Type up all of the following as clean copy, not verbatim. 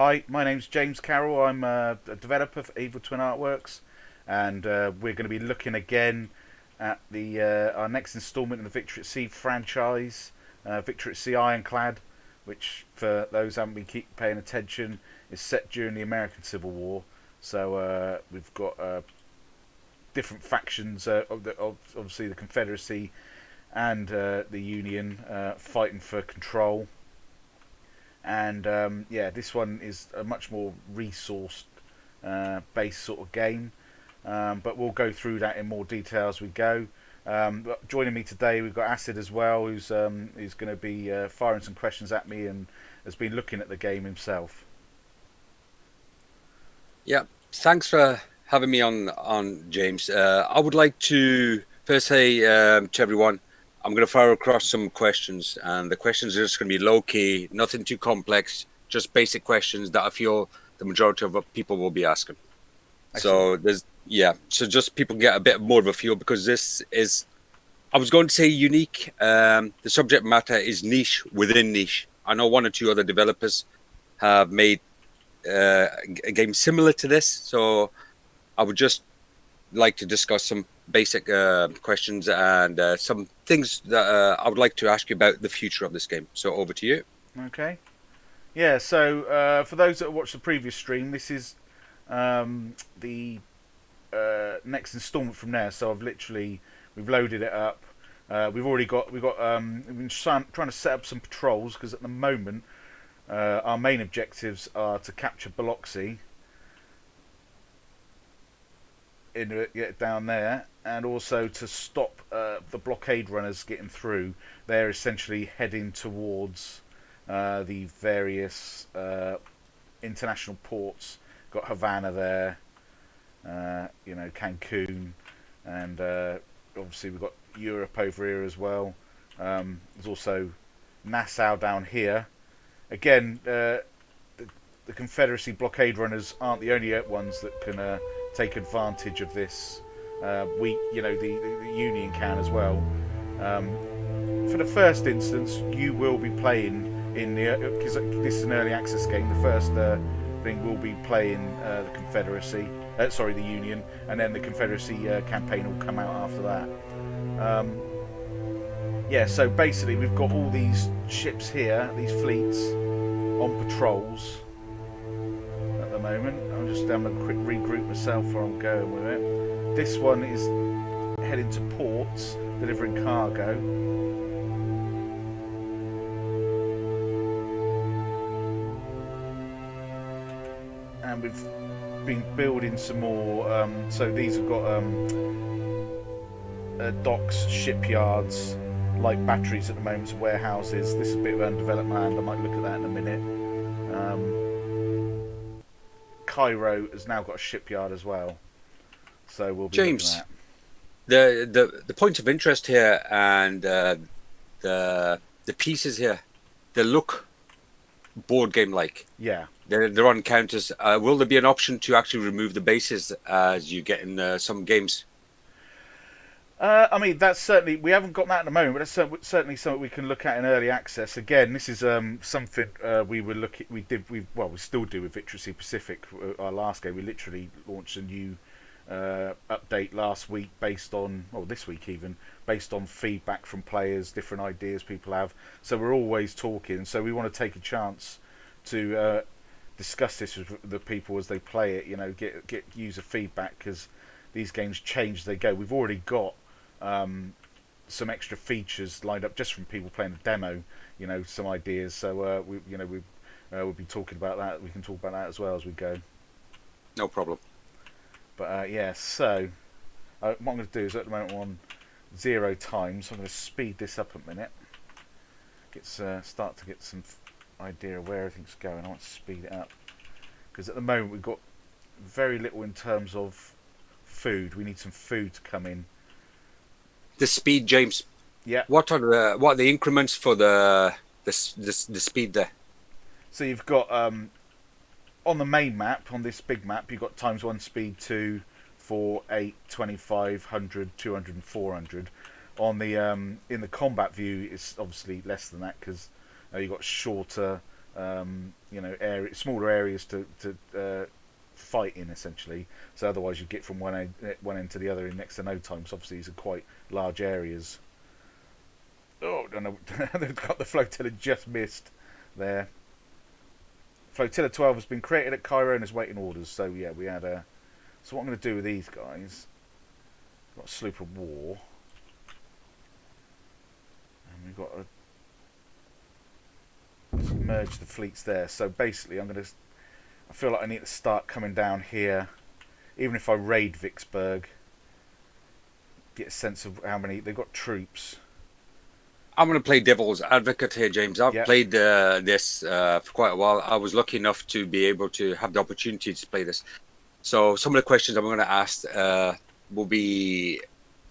Hi, my name's James Carroll. I'm a developer for Evil Twin Artworks, and we're going to be looking again at the our next instalment in the Victory at Sea franchise, Victory at Sea Ironclad, which, for those who haven't been keep paying attention, is set during the American Civil War. So we've got different factions of obviously the Confederacy and the Union fighting for control. And yeah, this one is a much more resource based sort of game, but we'll go through that in more detail as we go. But joining me today, we've got Asid as well, who's going to be firing some questions at me and has been looking at the game himself. Yeah, thanks for having me on James. I would like to first say to everyone, I'm going to fire across some questions, and the questions are just going to be low key, nothing too complex, just basic questions that I feel the majority of people will be asking. Excellent. So just people get a bit more of a feel because this is, I was going to say unique. The subject matter is niche within niche. I know one or two other developers have made a game similar to this. So I would just like to discuss some basic questions and some things that I would like to ask you about the future of this game. So over to you. Okay. Yeah. So for those that watched the previous stream, this is the next instalment from there. So we've loaded it up. We've been trying to set up some patrols because at the moment our main objectives are to capture Biloxi down there, and also to stop the blockade runners getting through. They're essentially heading towards the various international ports. Got Havana there, Cancun, and obviously we've got Europe over here as well. There's also Nassau down here. Again, the Confederacy blockade runners aren't the only ones that can take advantage of this. The Union can as well. For the first instance, you will be playing in the because this is an early access game. The first thing will be playing the Confederacy, the Union, and then the Confederacy campaign will come out after that. Yeah, so basically we've got all these ships here, these fleets on patrols at the moment. I'm just having a quick regroup myself where I'm going with it. This one is heading to ports, delivering cargo. And we've been building some more. So these have got docks, shipyards, like batteries at the moment, warehouses. This is a bit of undeveloped land. I might look at that in a minute. Cairo has now got a shipyard as well, so we'll be looking James, at. the point of interest here and the pieces here, they look board game like. Yeah. They're on counters. Will there be an option to actually remove the bases as you get in some games? I mean, that's certainly, we haven't got that at the moment, but that's certainly something we can look at in early access. Again, this is something we still do with Victory Sea Pacific. Our last game, we literally launched a new update last week this week even, based on feedback from players, different ideas people have. So we're always talking. So we want to take a chance to discuss this with the people as they play it. Get user feedback because these games change as they go. We've already got some extra features lined up just from people playing the demo. Some ideas. So we'll be talking about that. We can talk about that as well as we go. No problem. But yeah, so what I'm going to do is at the moment we're on 0 time, so I'm going to speed this up a minute. Start to get some idea of where everything's going. I want to speed it up because at the moment we've got very little in terms of food. We need some food to come in. The speed, James. Yeah. What are the increments for the speed there? So you've got on the main map, on this big map, you've got ×1 speed 2, 4, 8, 25, 100, 200, and 400. On the in the combat view, it's obviously less than that because you've got shorter smaller areas to fight in, essentially. So otherwise, you get from one end to the other in next to no time. So obviously, these are quite large areas. Oh, no, they've got the flotilla just missed there. Flotilla 12 has been created at Cairo and is waiting orders. So yeah, we had a. So what I'm going to do with these guys? Got a sloop of war, and we've got to merge the fleets there. So basically, I feel like I need to start coming down here, even if I raid Vicksburg. Get a sense of how many they've got troops. I'm going to play devil's advocate here, James. I've played this for quite a while. I was lucky enough to be able to have the opportunity to play this. So some of the questions I'm going to ask will be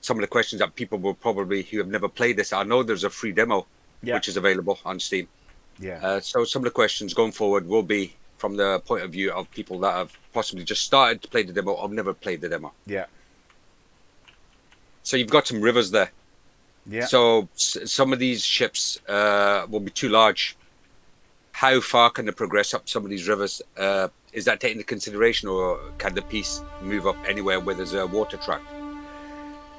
some of the questions that people will probably, who have never played this. I know there's a free demo which is available on Steam. Yeah. So some of the questions going forward will be from the point of view of people that have possibly just started to play the demo or never played the demo. Yeah. So you've got some rivers there. Yeah. So some of these ships will be too large. How far can they progress up some of these rivers? Is that taken into consideration, or can the piece move up anywhere where there's a water track?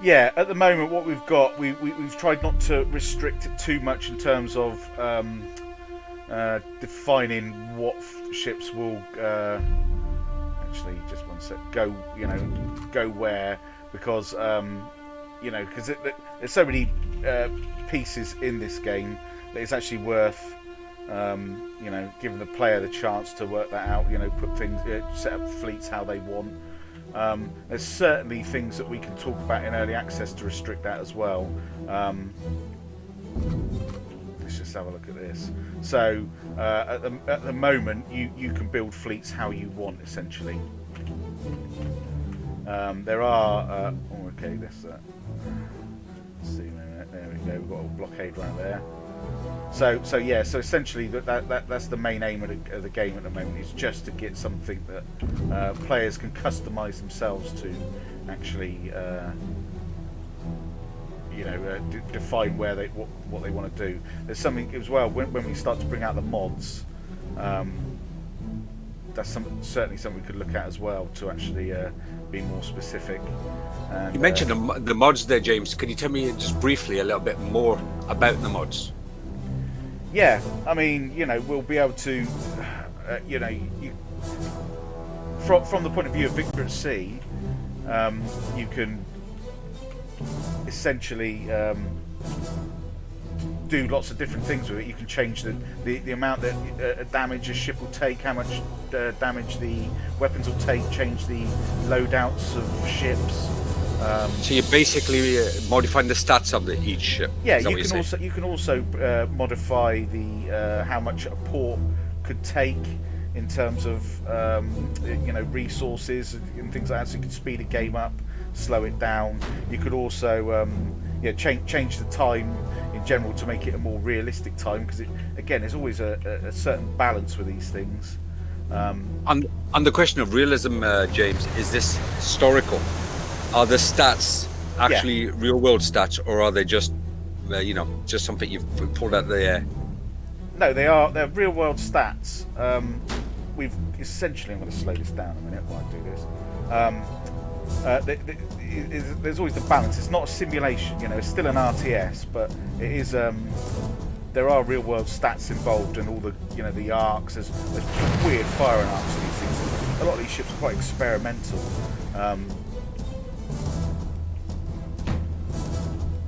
Yeah, at the moment, what we've got, we've tried not to restrict it too much in terms of defining what ships will actually, just one sec, go where, because because there's so many pieces in this game that it's actually worth giving the player the chance to work that out. Put things, set up fleets how they want. There's certainly things that we can talk about in early access to restrict that as well. Let's just have a look at this. So at the moment, you can build fleets how you want, essentially. There are okay, let's see a minute. There we go. We've got a blockade right there. So essentially that's the main aim of the game at the moment, is just to get something that players can customize themselves to actually define where what they want to do. There's something as well when we start to bring out the mods. That's certainly something we could look at as well to actually be more specific. And, you mentioned the mods there, James. Can you tell me just briefly a little bit more about the mods? Yeah, I mean, we'll be able to, from the point of view of Victor at Sea, you can essentially do lots of different things with it. You can change the amount that damage a ship will take, how much damage the weapons will take, change the loadouts of ships. So you're basically modifying the stats of each ship. Yeah, you can also modify the how much a port could take in terms of resources and things like that. So you can speed a game up, slow it down. You could also change the time in general to make it a more realistic time, because there's always a certain balance with these things. On the question of realism, James, is this historical? Are the stats actually real world stats, or are they just just something you've pulled out of the air? No, they're real world stats. We've essentially, I'm going to slow this down a minute while I do this. There's always the balance. It's not a simulation, it's still an RTS, but it is. There are real world stats involved, and all the the arcs. There's weird firing arcs and these things. A lot of these ships are quite experimental.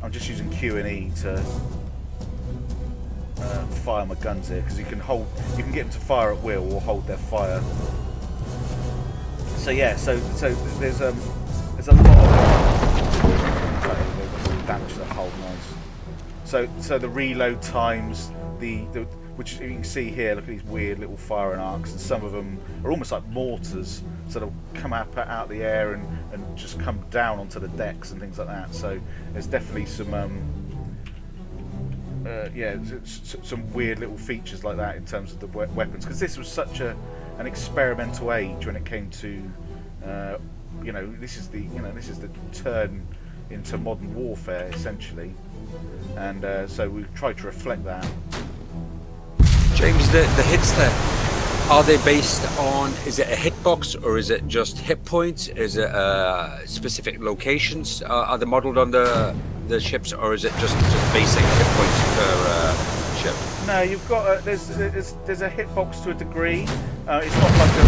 I'm just using Q and E to fire my guns here, because you can get them to fire at will or hold their fire. So yeah, so there's a lot of damage to the hull, nice. So the reload times, which you can see here, look at these weird little firing arcs, and some of them are almost like mortars, so they'll come out of the air and just come down onto the decks and things like that. So there's definitely some some weird little features like that in terms of the weapons, because this was such an experimental age when it came to this is the turn into modern warfare essentially, and so we've tried to reflect that. James, the hits there, are they based on, is it a hitbox or is it just hit points? Is it specific locations? Are they modeled on the ships, or is it just basic hit points per ship? No, you've got there's a hitbox to a degree. It's not like a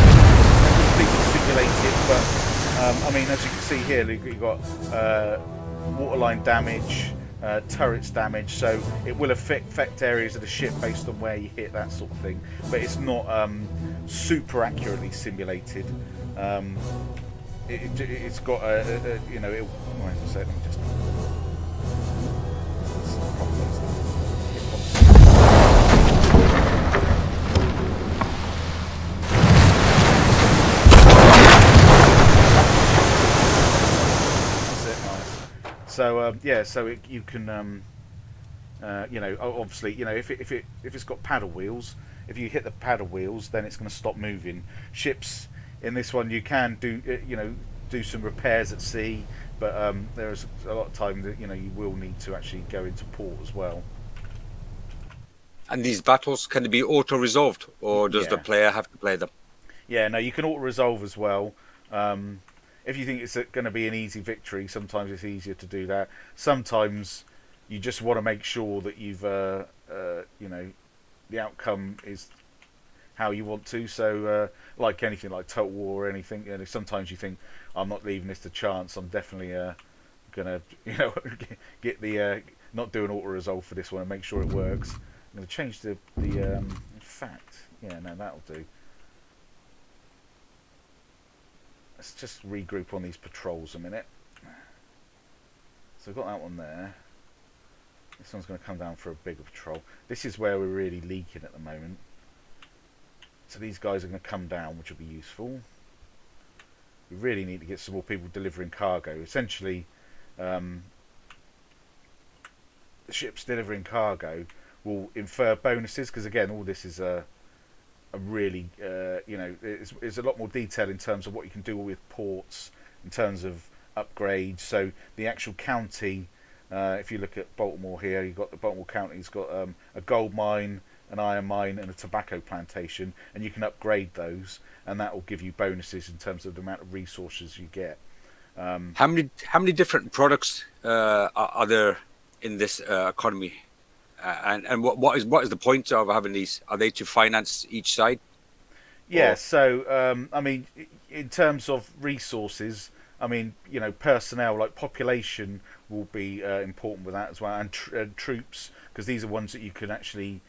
completely simulated, but I mean, as you can see here, you've got waterline damage, turrets damage, so it will affect areas of the ship based on where you hit, that sort of thing. But it's not super accurately simulated. It's got you know, wait a second, let me just. So yeah, so you can, you know, obviously, you know, if it's got paddle wheels, if you hit the paddle wheels, then it's going to stop moving. Ships in this one, you can do, you know, do some repairs at sea, but there's a lot of time that, you know, you will need to actually go into port as well. And these battles, can they be auto-resolved, or does the player have to play them? Yeah, no, you can auto-resolve as well. If you think it's going to be an easy victory, sometimes it's easier to do that. Sometimes you just want to make sure that you've, you know, the outcome is how you want to. So, like anything, like Total War or anything, you know, sometimes you think, I'm not leaving this to chance. I'm definitely going to, you know, get the not do an auto resolve for this one and make sure it works. I'm going to change the in fact, yeah, no, that'll do. Let's just regroup on these patrols a minute. So we've got that one there. This one's going to come down for a bigger patrol. This is where we're really leaking at the moment. So these guys are going to come down, which will be useful. We really need to get some more people delivering cargo. Essentially, the ships delivering cargo will infer bonuses, because again, all this is a really, you know, it's a lot more detail in terms of what you can do with ports, in terms of upgrades. So the actual county, if you look at Baltimore here, you've got the Baltimore County's got a gold mine, an iron mine, and a tobacco plantation, and you can upgrade those, and that will give you bonuses in terms of the amount of resources you get. How many different products are there in this economy? And what is the point of having these? Are they to finance each side? Yeah, or? so I mean, in terms of resources, I mean, you know, personnel, like population will be important with that as well, and troops, because these are ones that you can actually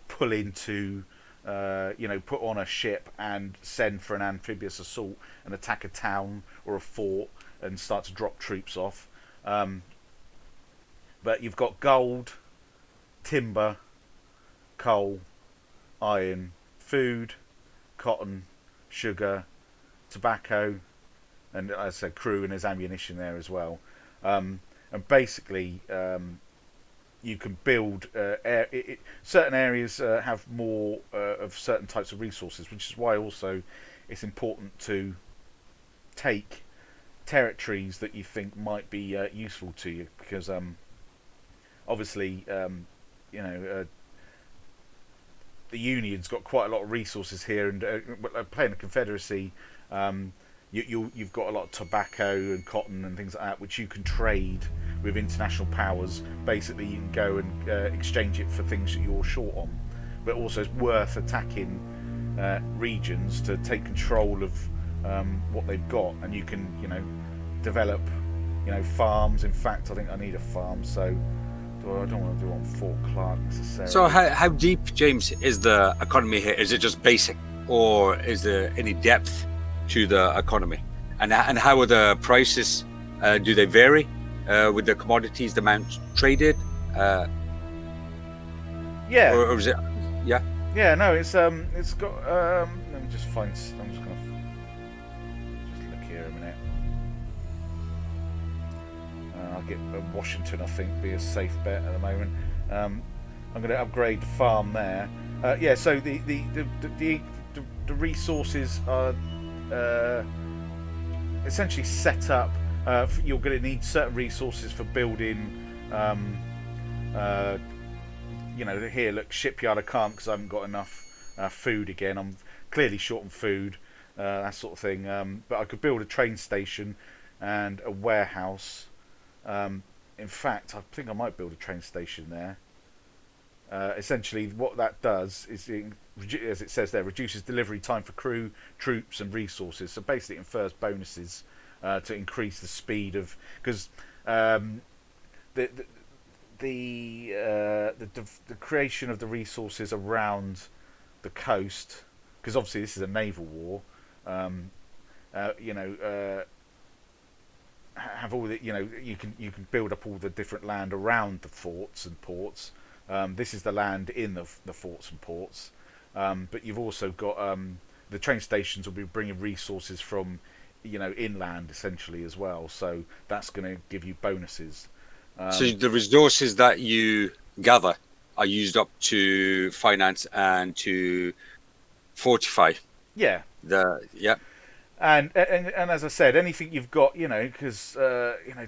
pull into, you know, put on a ship and send for an amphibious assault and attack a town or a fort and start to drop troops off. But you've got gold, timber, coal, iron, food, cotton, sugar, tobacco, and as I said, crew, and there's ammunition there as well. And basically, you can build certain areas have more of certain types of resources, which is why also it's important to take territories that you think might be useful to you, because obviously, you know, the Union's got quite a lot of resources here, and playing the Confederacy, you've got a lot of tobacco and cotton and things like that, which you can trade with international powers. Basically, you can go and exchange it for things that you're short on, but also it's worth attacking regions to take control of what they've got, and you can, you know, develop, you know, farms. In fact, I think I need a farm, so I don't want to do it on Fort Clark necessarily. So how deep, James, is the economy here? Is it just basic, or is there any depth to the economy? And how are the prices? Do they vary with the commodities, the amount traded? Yeah. Or is it? Yeah. Yeah. No, it's got. Let me just find. I'm just gonna just look here a minute. I'll get Washington, I think, be a safe bet at the moment. I'm going to upgrade the farm there. Yeah, so the resources are essentially set up. You're going to need certain resources for building here, look, shipyard I can't because I haven't got enough food again. I'm clearly short on food, that sort of thing. But I could build a train station and a warehouse. In fact, I think I might build a train station there. Essentially, what that does is, as it says there, reduces delivery time for crew, troops, and resources. So basically, it infers bonuses to increase the speed of, because the the creation of the resources around the coast, because obviously this is a naval war. Um, have all the you can build up all the different land around the forts and ports. This is the land in the forts and ports, but you've also got the train stations will be bringing resources from inland essentially as well. So that's going to give you bonuses. So the resources that you gather are used up to finance and to fortify Yeah, yeah. and as I said, anything you've got, because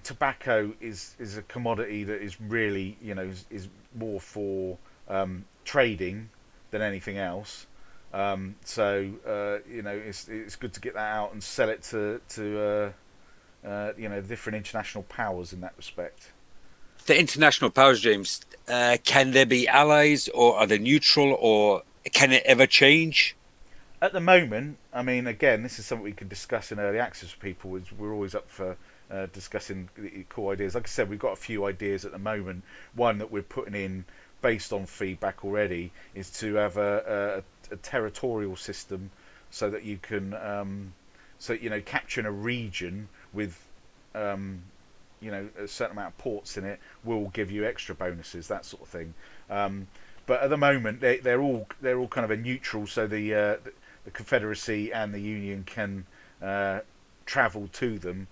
tobacco is a commodity that is really, is more for trading than anything else. It's good to get that out and sell it to different international powers in that respect. The international powers, James, can they be allies or are they neutral or can it ever change? At the moment, I mean, again, this is something we can discuss in early access with people. We're always up for discussing cool ideas. Like I said, we've got a few ideas at the moment. One that we're putting in based on feedback already is to have a territorial system, so that you can, capturing a region with, a certain amount of ports in it will give you extra bonuses, that sort of thing. But at the moment, they're all kind of a neutral, so the Confederacy and the Union can travel to them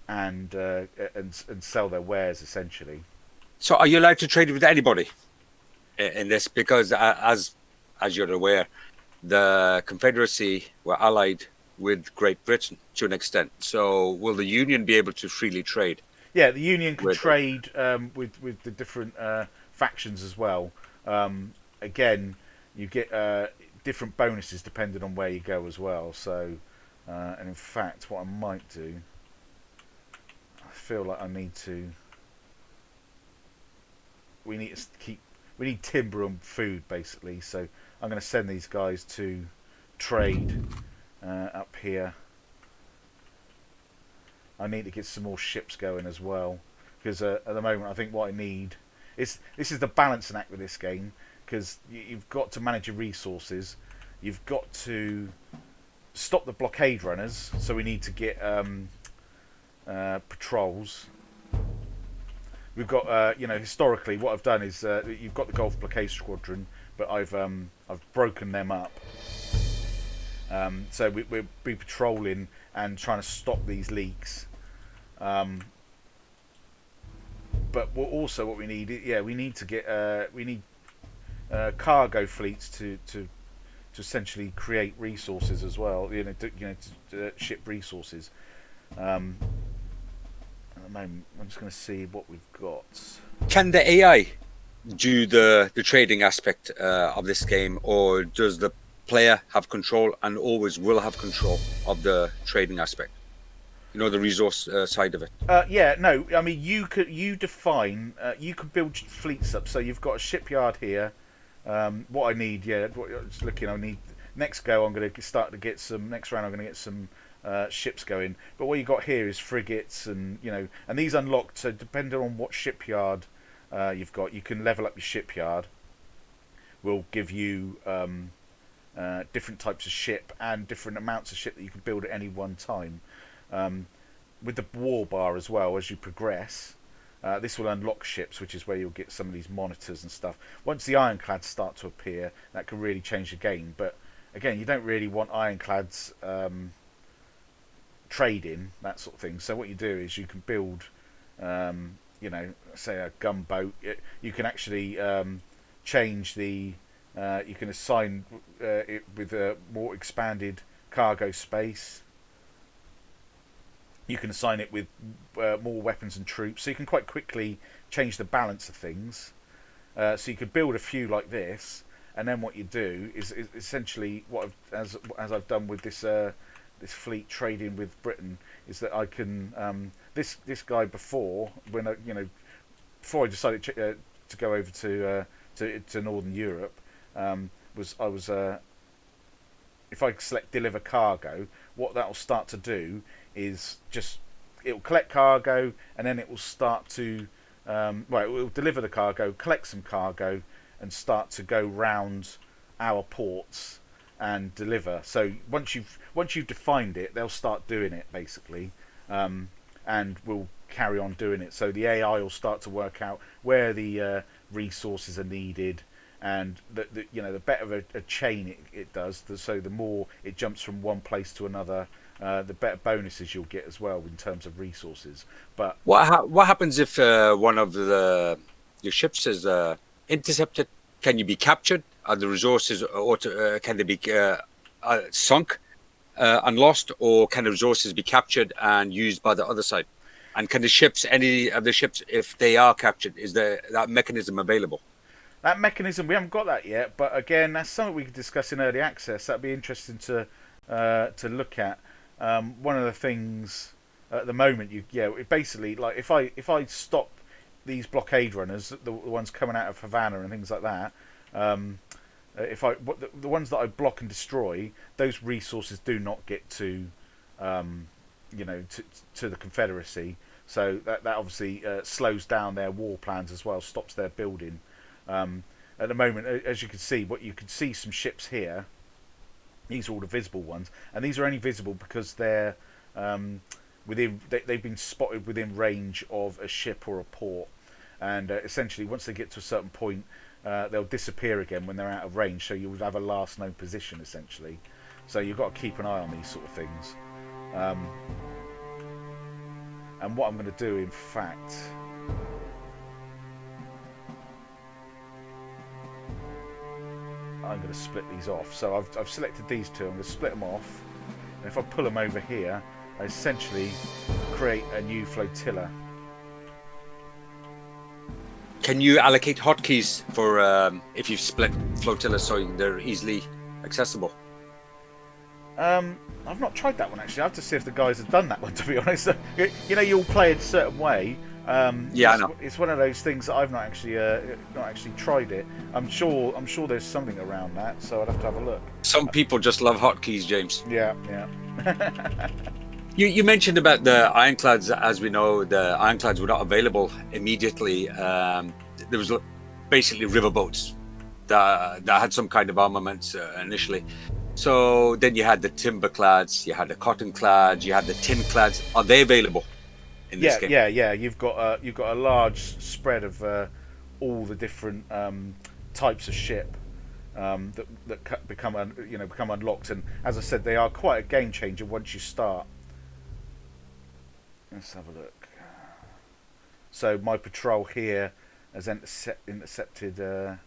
and sell their wares essentially. So are you allowed to trade with anybody in this? Because as you're aware, the Confederacy were allied with Great Britain to an extent. So will the Union be able to freely trade? Yeah, the Union can trade with the different factions as well. Again, you get different bonuses depending on where you go as well. So, and in fact, what I might do, I feel like I need to. We need timber and food basically. So I'm going to send these guys to trade up here. I need to get some more ships going as well, because at the moment I think what I need is, this is the balancing act with this game, because you've got to manage your resources, you've got to stop the blockade runners, so we need to get patrols. We've got historically what I've done is you've got the Gulf Blockade Squadron, but I've broken them up. So we'll be patrolling and trying to stop these leaks. But what we need, we need to get cargo fleets to essentially create resources as well. To ship resources. At the moment, I'm just going to see what we've got. Can the AI do the trading aspect of this game, or does the player have control and always will have control of the trading aspect? The resource side of it. No, I mean you could you could build fleets up. So you've got a shipyard here. What I need, just looking, I need next go. I'm going to start to get some next round. I'm going to get some ships going. But what you got here is frigates, and and these unlocked. So depending on what shipyard you've got, you can level up your shipyard. Will give you different types of ship and different amounts of ship that you can build at any one time. With the war bar as well, as you progress, this will unlock ships, which is where you'll get some of these monitors and stuff. Once the ironclads start to appear, that can really change the game. But again, you don't really want ironclads trading, that sort of thing. So what you do is you can build, say a gunboat. You can actually change the, you can assign it with a more expanded cargo space. You can assign it with more weapons and troops, so you can quite quickly change the balance of things. So you could build a few like this, and then what you do is essentially as I've done with this fleet trading with Britain, is that I can this guy before when before I decided to go over to Northern Europe, was I was if I select deliver cargo, what that will start to do is just it will collect cargo, and then it will start to it will deliver the cargo, collect some cargo, and start to go round our ports and deliver. So once you've defined it, they'll start doing it basically, and we'll carry on doing it. So the AI will start to work out where the resources are needed, and the better a chain it does, so the more it jumps from one place to another, the better bonuses you'll get as well in terms of resources. But What happens if one of your ships is intercepted? Can you be captured? Are the resources can they be sunk and lost, or can the resources be captured and used by the other side? And can any of the ships, if they are captured, is that mechanism available? that mechanism, we haven't got that yet. But again, that's something we could discuss in early access. That'd be interesting to look at. One of the things at the moment, basically, like if I stop these blockade runners, the ones coming out of Havana and things like that, the ones that I block and destroy, those resources do not get to to the Confederacy. So that obviously slows down their war plans as well, stops their building. At the moment, as you can see, you can see some ships here. These are all the visible ones, and these are only visible because they're they've been spotted within range of a ship or a port, and essentially once they get to a certain point, they'll disappear again when they're out of range. So you'll have a last known position essentially. So you've got to keep an eye on these sort of things. And what I'm going to do, in fact, I'm going to split these off. So I've selected these two. I'm going to split them off, and if I pull them over here, I essentially create a new flotilla. Can you allocate hotkeys for if you've split flotillas so they're easily accessible? I've not tried that one actually. I have to see if the guys have done that one. To be honest, you all play it a certain way. I know. It's one of those things that I've not actually tried it. I'm sure there's something around that, so I'd have to have a look. Some people just love hotkeys, James. Yeah. You mentioned about the ironclads. As we know, the ironclads were not available immediately. There was basically riverboats that had some kind of armaments initially. So then you had the Timberclads, you had the Cottonclads, you had the Tinclads. Are they available in this game? Yeah. You've got a large spread of all the different types of ship that become unlocked, and as I said, they are quite a game changer once you start. Let's have a look. So my patrol here has intercepted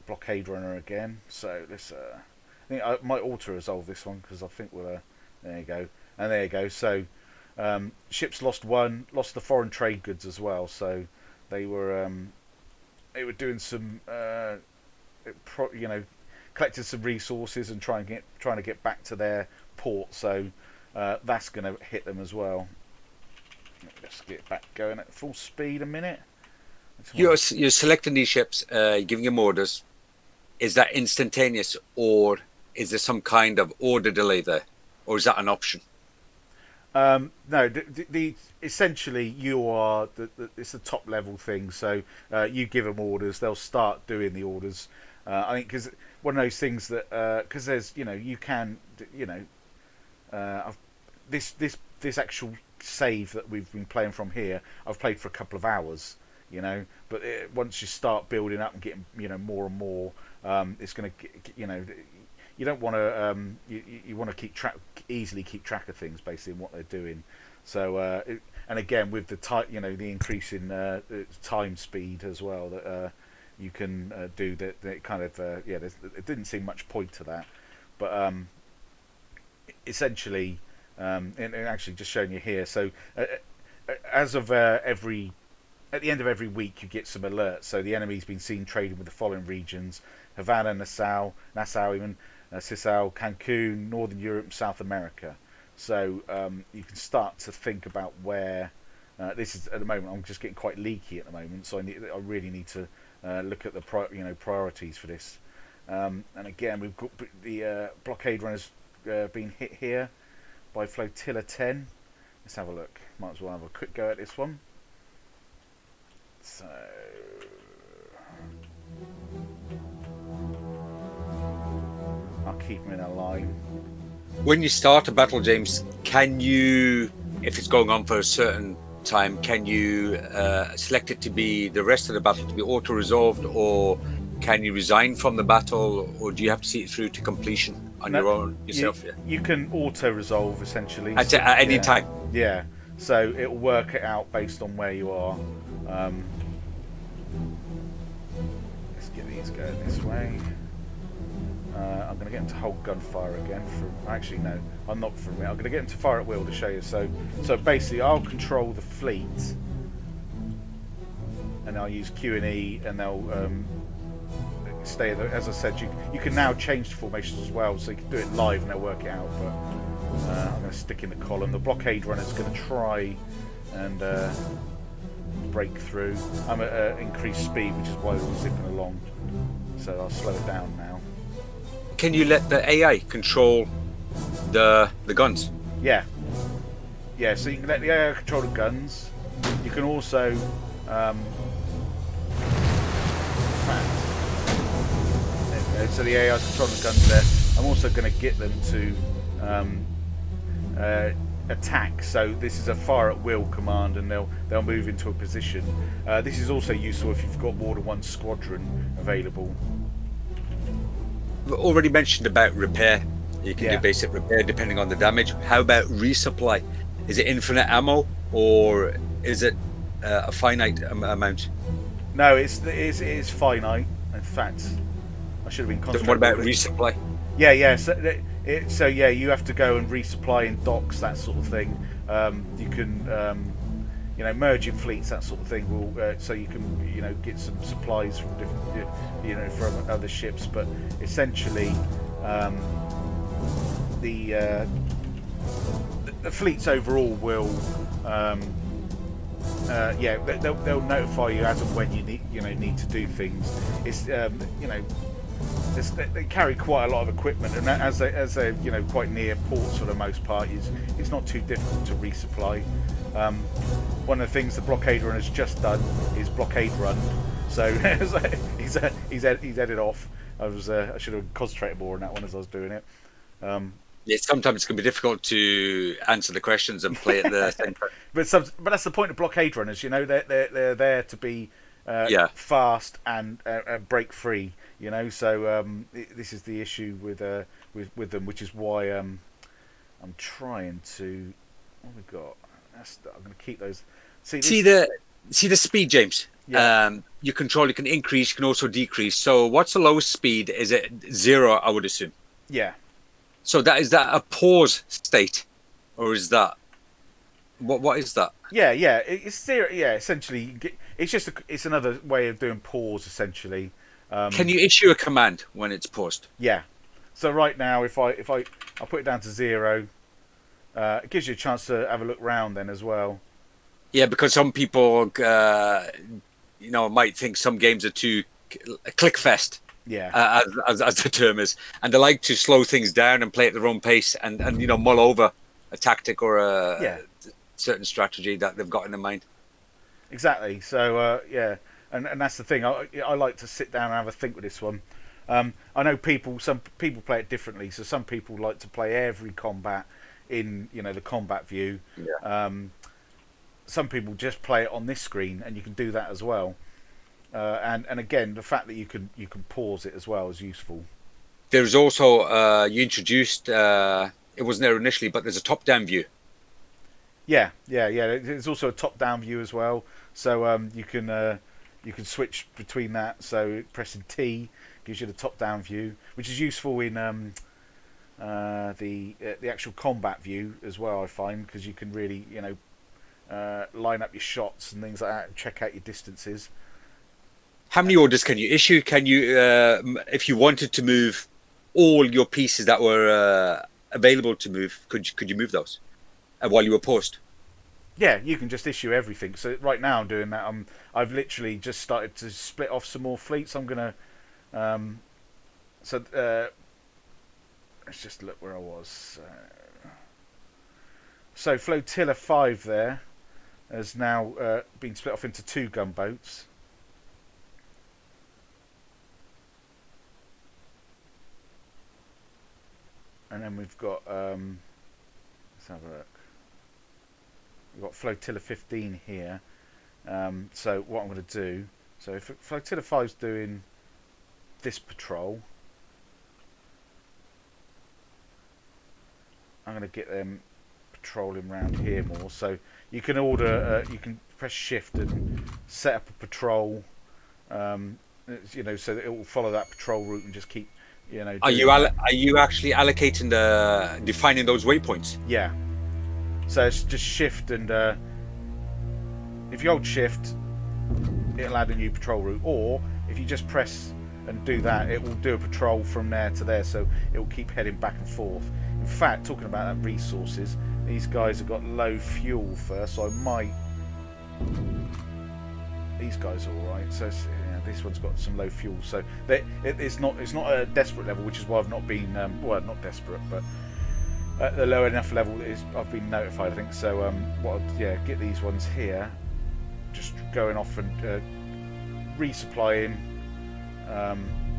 blockade runner again. So this, I think I might auto resolve this one because I think we'll. There you go, and there you go. So ships lost the foreign trade goods as well. So they were doing some collecting some resources and trying to get back to their port. So that's going to hit them as well. Let's get back going at full speed a minute. You're selecting these ships, giving them orders. Is that instantaneous, or is there some kind of order delay there, or is that an option? No, the essentially you are it's the top level thing. So you give them orders, they'll start doing the orders. I think because one of those things that because there's you can this actual save that we've been playing from here, I've played for a couple of hours, but once you start building up and getting more and more, it's going to you don't want to you want to easily keep track of things basically and what they're doing. So and again with the increase in time speed as well that you can do that kind of it didn't seem much point to that, but essentially and actually just showing you here. So as of every at the end of every week you get some alerts. So the enemy's been seen trading with the following regions: Havana, Nassau even, Sicily, Cancun, Northern Europe, South America. So you can start to think about where this is at the moment. I'm just getting quite leaky at the moment, so I really need to look at the priorities for this. And again, we've got the blockade runners being hit here by Flotilla 10. Let's have a look. Might as well have a quick go at this one. So I'll keep them in a line. When you start a battle, James, can you, if it's going on for a certain time, can you select it to be the rest of the battle to be auto-resolved, or can you resign from the battle, or do you have to see it through to completion on your own yourself? You can auto-resolve essentially at any time. Yeah, so it'll work it out based on where you are. Let's get these going this way. I'm going to get them to hold gunfire again. Actually, no, I'm not for me. I'm going to get them to fire at will to show you. So basically, I'll control the fleet, and I'll use Q and E, and they'll stay there. As I said, you can now change the formations as well, so you can do it live and they'll work it out. But I'm going to stick in the column. The blockade runner's going to try and break through. I'm at increased speed, which is why we're zipping along. So I'll slow it down now. Can you let the AI control the guns? Yeah. So you can let the AI control the guns. You can also so the AI is controlling the guns there. I'm also going to get them to attack. So this is a fire at will command, and they'll move into a position. This is also useful if you've got more than one squadron available. We already mentioned about repair. You can do basic repair depending on the damage. How about resupply? Is it infinite ammo, or is it a finite amount? No, it is finite. In fact, I should have been concentrating. What about resupply? Yeah. So you have to go and resupply in docks, that sort of thing. You can, merging fleets, that sort of thing. So you can, get some supplies from different, from other ships. But essentially, the fleets overall will, they'll notify you as and when you need to do things. It's they carry quite a lot of equipment, and as they're quite near ports for the most part, it's not too difficult to resupply. One of the things the blockade runner has just done is blockade run, so he's headed off. I should have concentrated more on that one as I was doing it. Sometimes it can be difficult to answer the questions and play at the same time. But that's the point of blockade runners. They're there to be fast and break free. So this is the issue with them, which is why I'm trying to. What have we got? I'm going to keep those. See the speed, James. Yeah. You can increase, you can also decrease. So what's the lowest speed? Is it 0? I would assume. Yeah. So is that a pause state, or is that what is that? Yeah. It's 0. Yeah. Essentially, it's another way of doing pause. Essentially. Can you issue a command when it's paused? Yeah. So right now, if I put it down to 0, it gives you a chance to have a look round then as well. Yeah, because some people, might think some games are too click fest. Yeah. As the term is, and they like to slow things down and play at their own pace, and mull over a tactic or a certain strategy that they've got in their mind. Exactly. So and that's the thing. I like to sit down and have a think with this one. I know some people play it differently. So some people like to play every combat in the combat view. Yeah. Some people just play it on this screen, and you can do that as well. And again, the fact that you can pause it as well is useful. There's also you introduced it wasn't there initially, but there's a top-down view. Yeah. There's also a top-down view as well, so you can switch between that. So pressing T gives you the top-down view, which is useful in the actual combat view as well. I find, because you can really line up your shots and things like that, and check out your distances. How many orders can you issue? Can you, if you wanted to move all your pieces that were available to move, could you move those while you were post? Yeah, you can just issue everything. So right now I'm doing that. I've literally just started to split off some more fleets. I'm gonna let's just look where I was. So Flotilla 5 there has now been split off into 2 gunboats. And then we've got, let's have a look. We've got Flotilla 15 here. So what I'm going to do, so if Flotilla 5's doing this patrol, I'm going to get them patrolling around here more. So you can order, you can press shift and set up a patrol, you know, so that it will follow that patrol route and just keep, you know. Are you actually allocating defining those waypoints? Yeah. So it's just shift and if you hold shift, it'll add a new patrol route. Or if you just press and do that, it will do a patrol from there to there. So it will keep heading back and forth. In fact, talking about that resources, these guys have got low fuel first, so I might. These guys are all right. So yeah, this one's got some low fuel. So it's not a desperate level, which is why I've not been well, not desperate, but at the low enough level that I've been notified, I think. So get these ones here, just going off and resupplying.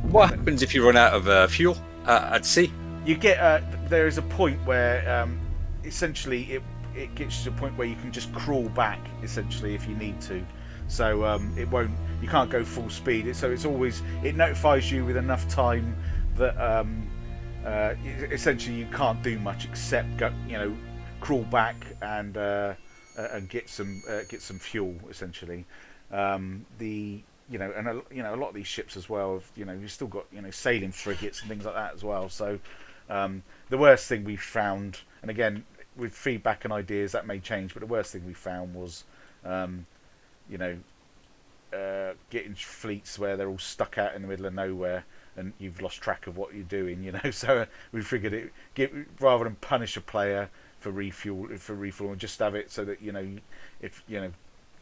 What happens if you run out of fuel at sea? You get there is a point where essentially it gets to a point where you can just crawl back essentially if you need to. So it won't. You can't go full speed. So it's always, it notifies you with enough time that essentially you can't do much except go, you know, crawl back and get some fuel essentially. You know, and a lot of these ships as well have, you know, you've still got, you know, sailing frigates and things like that as well. So the worst thing we found, and again with feedback and ideas that may change, but the worst thing we found was you know, getting fleets where they're all stuck out in the middle of nowhere and you've lost track of what you're doing, you know. So we figured rather than punish a player for refuel and just have it so that, you know, if you know,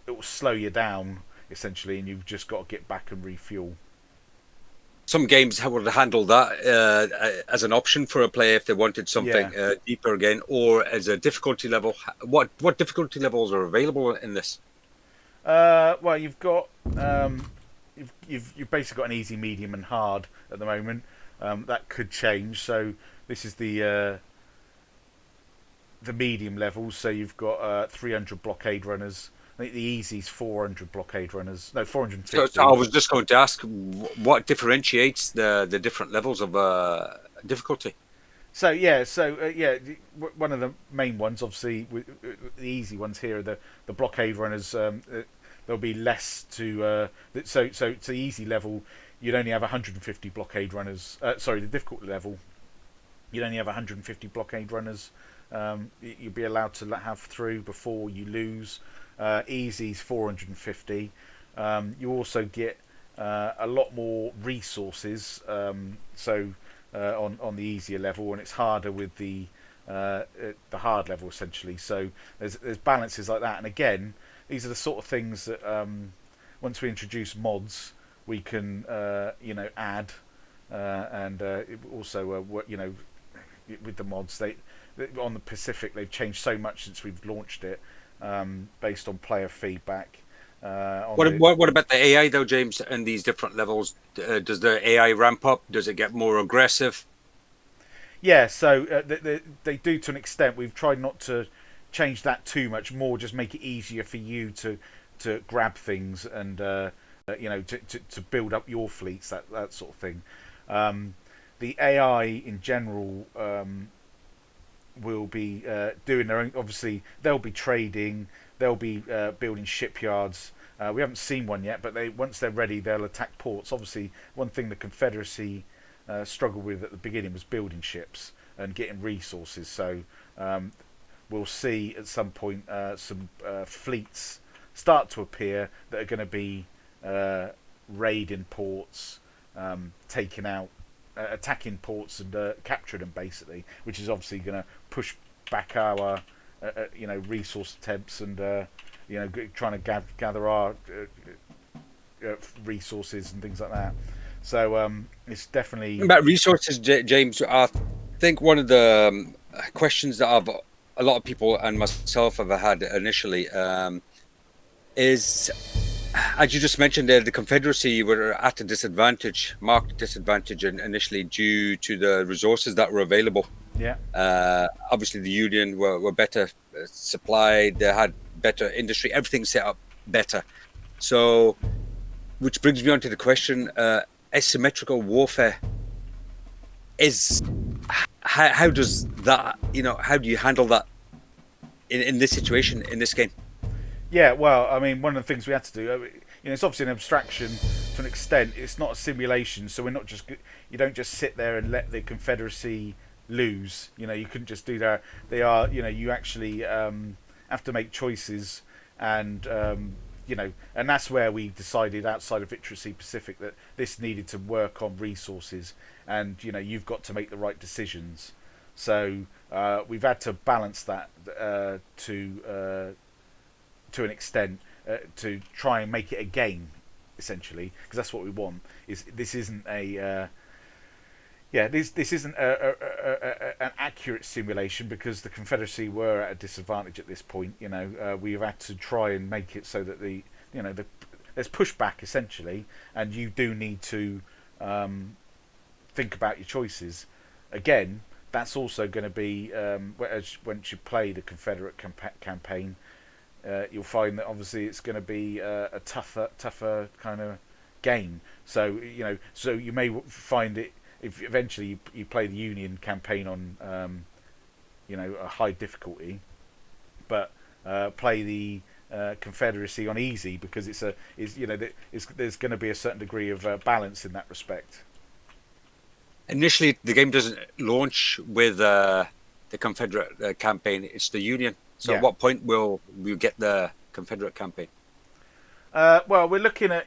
it will slow you down essentially, and you've just got to get back and refuel. Some games would handle that as an option for a player if they wanted something deeper again, or as a difficulty level. What difficulty levels are available in this? Well, you've got you've basically got an easy, medium, and hard at the moment. That could change. So this is the medium levels. So you've got 300 blockade runners. I think the easy's 400 blockade runners. No, 450. So I was just going to ask, what differentiates the different levels of difficulty? So one of the main ones, obviously, the easy ones here are the blockade runners. There'll be less to so to the easy level, you'd only have 150 blockade runners. Sorry, the difficult level, you'd only have 150 blockade runners. You'd be allowed to have through before you lose. Easy's 450. You also get a lot more resources. On the easier level, and it's harder with the hard level essentially. So there's balances like that, and again, these are the sort of things that once we introduce mods, we can add, and also you know, with the mods, on the Pacific they've changed so much since we've launched it, based on player feedback. What about the AI though, James? And these different levels, does the AI ramp up? Does it get more aggressive? Yeah, so they do to an extent. We've tried not to change that too much. More just make it easier for you to grab things and to build up your fleets, that sort of thing. The AI in general will be doing their own. Obviously, they'll be trading. They'll be building shipyards. We haven't seen one yet, but once they're ready, they'll attack ports. Obviously, one thing the Confederacy struggled with at the beginning was building ships and getting resources. So we'll see at some point some fleets start to appear that are going to be raiding ports, taking out, attacking ports and capturing them basically, which is obviously going to push back our resource attempts and trying to gather our resources and things like that. So it's definitely about resources, James. I think one of the questions that a lot of people and myself have had initially is, as you just mentioned there, the Confederacy were at a disadvantage, marked disadvantage initially due to the resources that were available. Yeah. Obviously, the Union were better supplied. They had better industry. Everything set up better. So, which brings me on to the question: asymmetrical warfare is how does that? How do you handle that in this situation in this game? Yeah, well, I mean, one of the things we had to do, it's obviously an abstraction to an extent. It's not a simulation, so we're not just, you don't just sit there and let the Confederacy lose. You couldn't just do that. They are, you actually have to make choices, and and that's where we decided outside of Victory Sea Pacific that this needed to work on resources, and you've got to make the right decisions. So we've had to balance that to an extent to try and make it a game, essentially, because that's what we want. This isn't a this isn't an accurate simulation, because the Confederacy were at a disadvantage at this point. We've had to try and make it so that there's pushback essentially, and you do need to think about your choices. Again, that's also going to be once you play the Confederate campaign. You'll find that obviously it's going to be a tougher kind of game. So so you may find it if eventually you play the Union campaign on a high difficulty, but play the Confederacy on easy, because there's going to be a certain degree of balance in that respect. Initially, the game doesn't launch with the Confederate campaign; it's the Union. So, At what point will we get the Confederate campaign? Well, we're looking at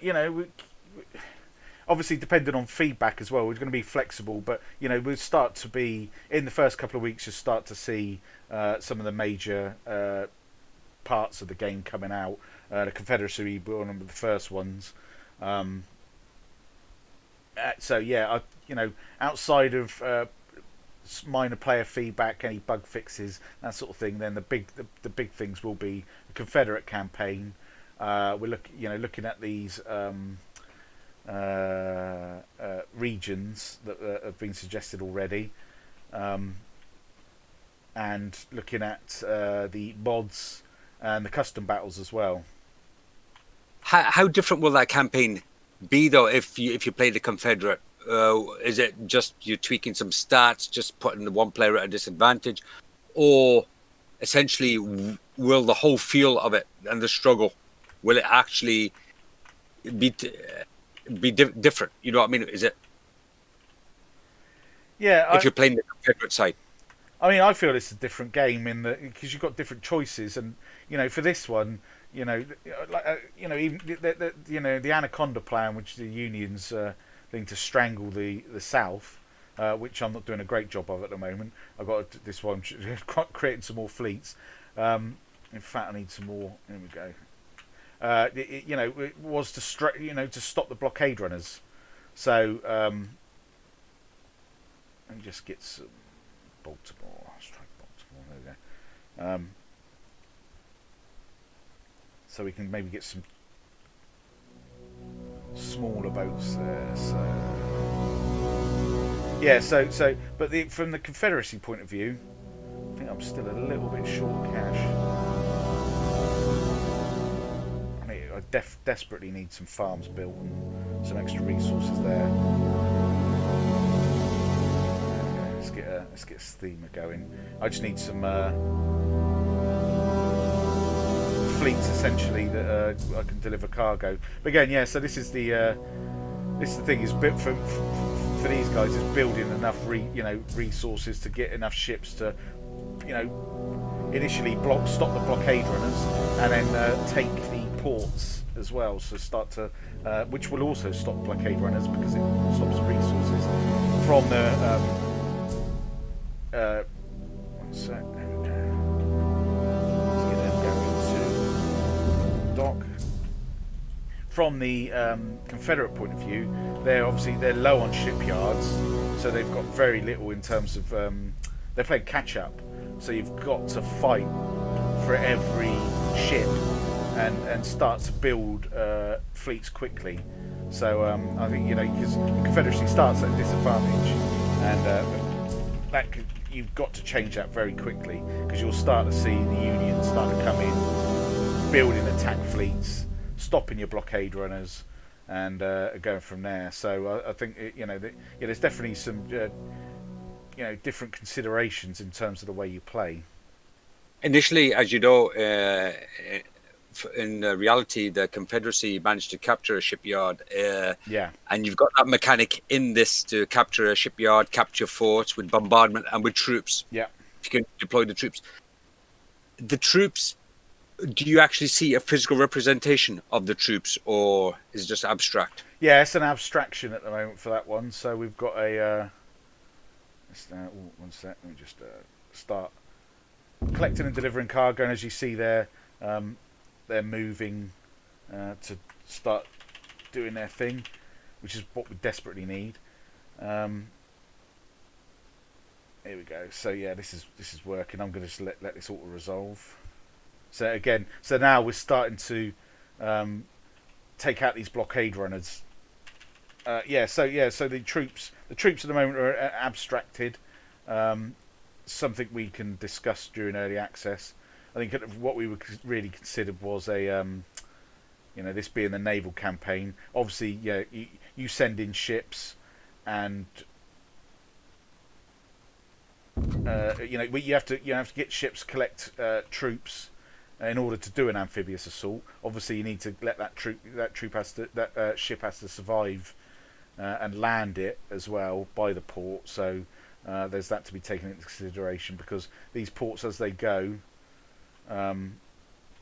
obviously depending on feedback as well. We're going to be flexible, but we'll start to be in the first couple of weeks. You'll start to see some of the major parts of the game coming out. The Confederacy will be one of the first ones. So yeah, outside of minor player feedback, any bug fixes, that sort of thing, then the big things will be the Confederate campaign. We're looking at these regions that have been suggested already, and looking at the mods and the custom battles as well. How different will that campaign be though if you play the Confederate? Is it just you tweaking some stats, just putting the one player at a disadvantage, or essentially will the whole feel of it and the struggle, will it actually be different? You know what I mean? Is it? Yeah. If you're playing the Confederate side. I mean, I feel it's a different game because you've got different choices, and for this one, even the Anaconda plan, which the Union's thing to strangle the South, which I'm not doing a great job of at the moment. I've got this one creating some more fleets. In fact, I need some more. Here we go. It was to stop the blockade runners. So let me just get some Baltimore. Let's try Baltimore. There we go. So we can maybe get some smaller boats there. So yeah. So but from the Confederacy point of view, I think I'm still a little bit short cash. I desperately need some farms built and some extra resources there. Let's get a steamer going. I just need some fleets essentially that I can deliver cargo. But again, yeah. So this is the thing is built for these guys is building enough resources to get enough ships to initially stop the blockade runners, and then take the ports as well. So start to, which will also stop blockade runners because it stops resources from the. One sec. Dock. From the Confederate point of view, they're low on shipyards, so they've got very little in terms of they're playing catch up. So you've got to fight for every ship and start to build fleets quickly. So I think because the Confederacy starts at a disadvantage, and you've got to change that very quickly because you'll start to see the Union start to come in, building attack fleets, stopping your blockade runners, and going from there. So I think there's definitely some different considerations in terms of the way you play. Initially, as you know, in reality, the Confederacy managed to capture a shipyard. And you've got that mechanic in this to capture a shipyard, capture forts with bombardment and with troops. Yeah. If you can deploy the troops. The troops, do you actually see a physical representation of the troops, or is it just abstract? Yeah, it's an abstraction at the moment for that one. So we've got a... one sec, let me just start collecting and delivering cargo, and as you see there, they're moving to start doing their thing, which is what we desperately need. Here we go. So yeah, this is working. I'm going to just let this auto resolve. So now we're starting to take out these blockade runners. So the troops at the moment are abstracted. Something we can discuss during early access. I think what we would really considered was a, this being the naval campaign. Obviously, you send in ships, and you have to get ships, collect troops in order to do an amphibious assault. Obviously, you need to let that ship has to survive and land it as well by the port. So there's that to be taken into consideration, because these ports as they go.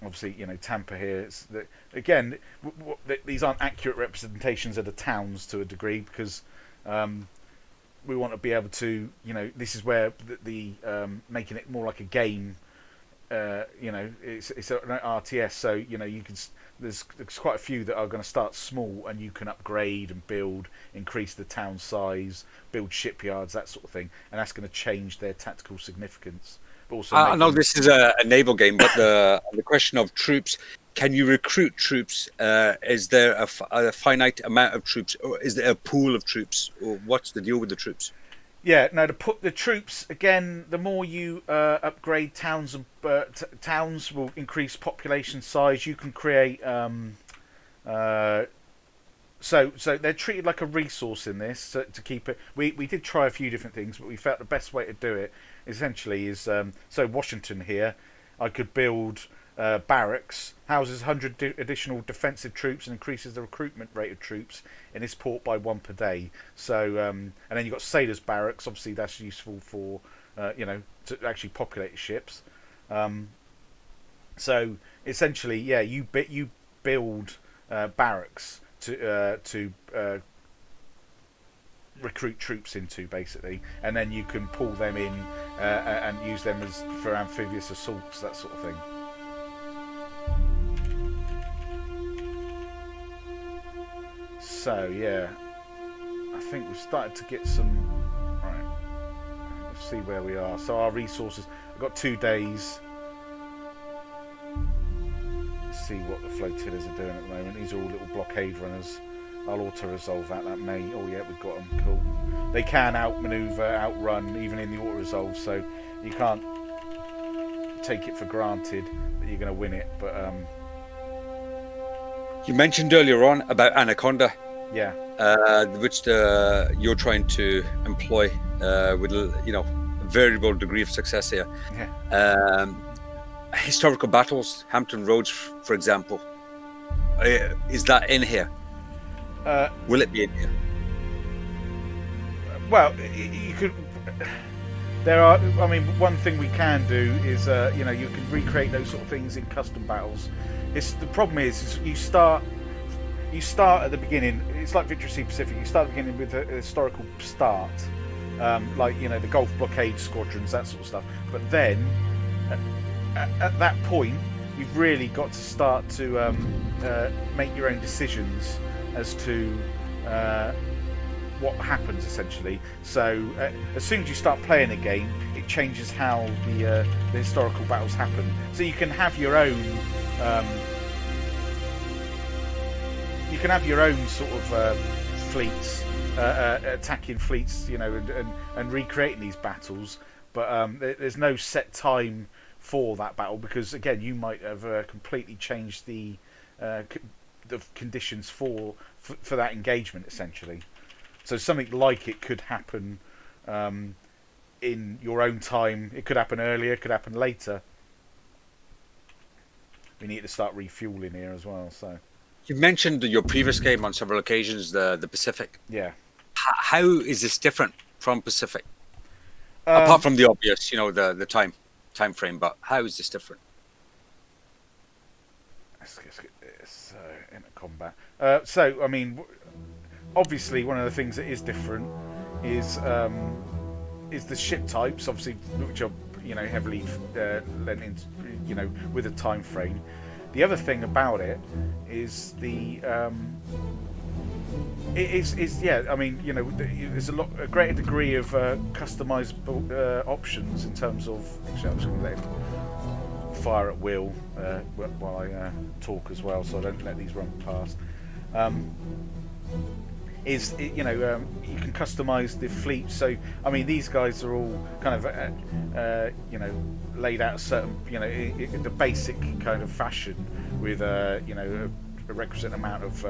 Obviously, Tampa here. These aren't accurate representations of the towns to a degree, because we want to be able to, this is where the making it more like a game. It's an RTS, so you can. There's quite a few that are going to start small, and you can upgrade and build, increase the town size, build shipyards, that sort of thing, and that's going to change their tactical significance. Also, I know this is a naval game, but the question of troops, can you recruit troops? Is there a finite amount of troops, or is there a pool of troops, or what's the deal with the troops? Yeah, no, the troops, again, the more you upgrade towns, towns will increase population size. You can create... So they're treated like a resource in this to keep it. We did try a few different things, but we felt the best way to do it essentially is so Washington here, I could build barracks, houses 100 additional defensive troops, and increases the recruitment rate of troops in this port by 1 per day. So and then you've got sailors barracks. Obviously, that's useful for to actually populate ships. So essentially, you build barracks to recruit troops into, basically, and then you can pull them in and use them for amphibious assaults, that sort of thing. So yeah, I think we've started to get some. Right, let's see where we are. So our resources, I've got 2 days. Let's see what the flotillas are doing at the moment. These are all little blockade runners. I'll auto-resolve that. That may... Oh, yeah, we've got them. Cool. They can outmaneuver, outrun, even in the auto-resolve, so you can't take it for granted that you're going to win it, but... You mentioned earlier on about Anaconda. Yeah. Which you're trying to employ with, a variable degree of success here. Yeah. Historical battles, Hampton Roads, for example. Is that in here? Will it be in here? Well, you could. There are. I mean, one thing we can do is, you can recreate those sort of things in custom battles. The problem is you start at the beginning. It's like Victory Sea Pacific. You start at the beginning with a historical start, like the Gulf blockade squadrons, that sort of stuff. But then, at that point, you've really got to start to make your own decisions as to what happens, essentially. So as soon as you start playing a game, it changes how the historical battles happen. So you can have your own sort of fleets, attacking fleets, and recreating these battles. But there's no set time for that battle, because again, you might have completely changed the conditions for that engagement, essentially. So something like it could happen in your own time. It could happen earlier, it could happen later. We need to start refueling here as well. So You've mentioned your previous game on several occasions, the Pacific. yeah. How is this different from Pacific? Apart from the obvious, the time frame, but how is this different? Let's get this into combat. So I mean, obviously, one of the things that is different is the ship types, obviously, which are heavily lent into with a time frame. The other thing about it is I mean, there's a greater degree of customizable options in terms of. Actually, I'm just going to let him fire at will while I talk as well, so I don't let these run past. You can customize the fleet. So I mean, these guys are all kind of laid out a certain in the basic kind of fashion with a requisite amount of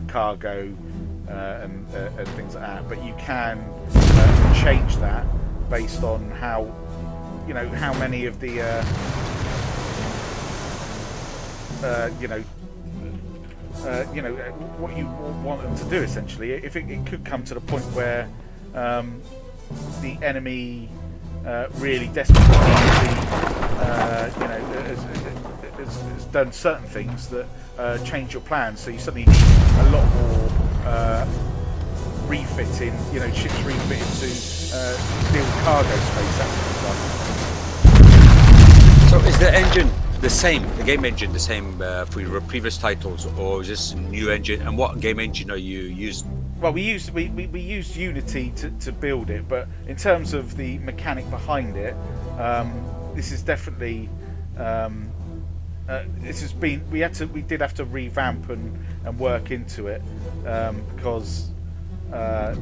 cargo and things like that. But you can change that based on how many of the what you want them to do, essentially. If it could come to the point where the enemy really desperately has done certain things that change your plans, so you suddenly need a lot more refitting, ships refitted to deal with cargo space, that sort of stuff. So is the engine the same, the game engine the same for your previous titles, or is this a new engine? And what game engine are you using? Well, we used Unity to build it, but in terms of the mechanic behind it, this is definitely we did have to revamp and work into it because a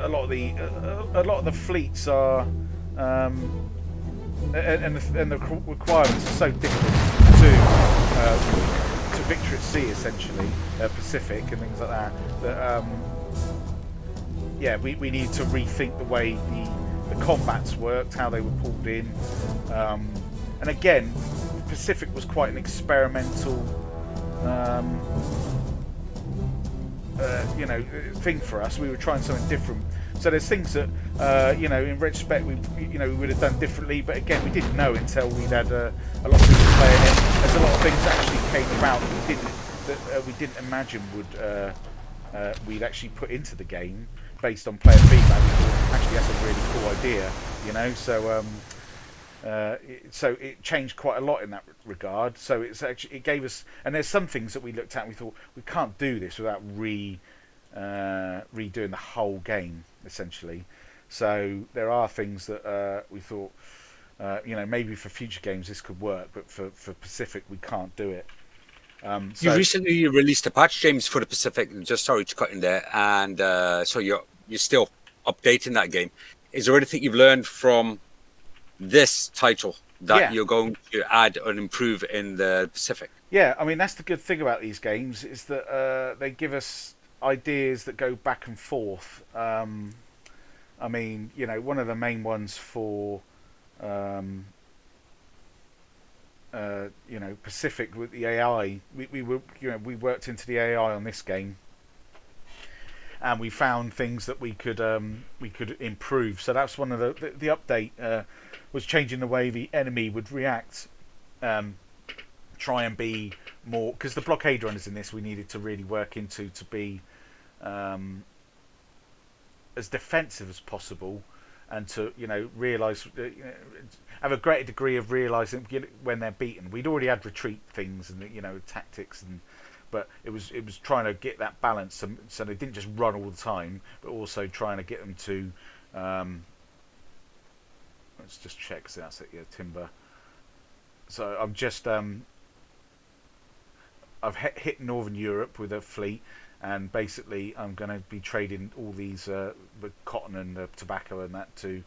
lot of the fleets are and the requirements are so different to Victory at Sea, essentially, Pacific and things like that. That we need to rethink the way the combats worked, how they were pulled in, and again, Pacific was quite an experimental thing for us. We were trying something different. So there's things that in retrospect we would have done differently, but again, we didn't know until we'd had a lot of people playing it. There's a lot of things that actually came about that we didn't imagine we'd actually put into the game based on player feedback. We thought, actually, that's a really cool idea, So it changed quite a lot in that regard. So it gave us, and there's some things that we looked at and we thought, we can't do this without redoing the whole game, essentially. So there are things that we thought, maybe for future games this could work, but for Pacific we can't do it. You recently released a patch, James, for the Pacific. Just sorry to cut in there, and so you're still updating that game. Is there anything you've learned from this title that you're going to add and improve in the Pacific? Yeah, I mean, that's the good thing about these games, is that they give us ideas that go back and forth. I mean, one of the main ones for Pacific with the AI, we worked into the AI on this game, and we found things that we could improve. So that's one of the update was changing the way the enemy would react. Try and be more, because the blockade runners in this we needed to really work into to be as defensive as possible, and to realise have a greater degree of realising when they're beaten. We'd already had retreat things and tactics, but it was trying to get that balance, so they didn't just run all the time, but also trying to get them to let's just check. So that's it. Yeah, timber. So I'm just I've hit Northern Europe with a fleet, and basically I'm going to be trading all these with cotton and tobacco and that to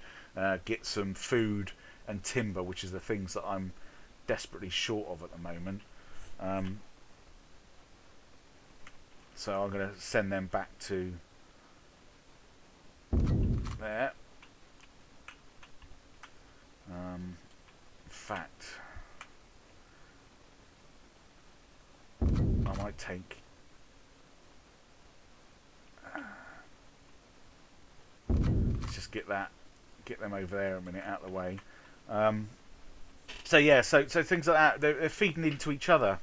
get some food and timber, which is the things that I'm desperately short of at the moment. So I'm going to send them back to there. In fact, I might take let's just get them over there a minute out of the way. So yeah, so things like that, they're feeding into each other,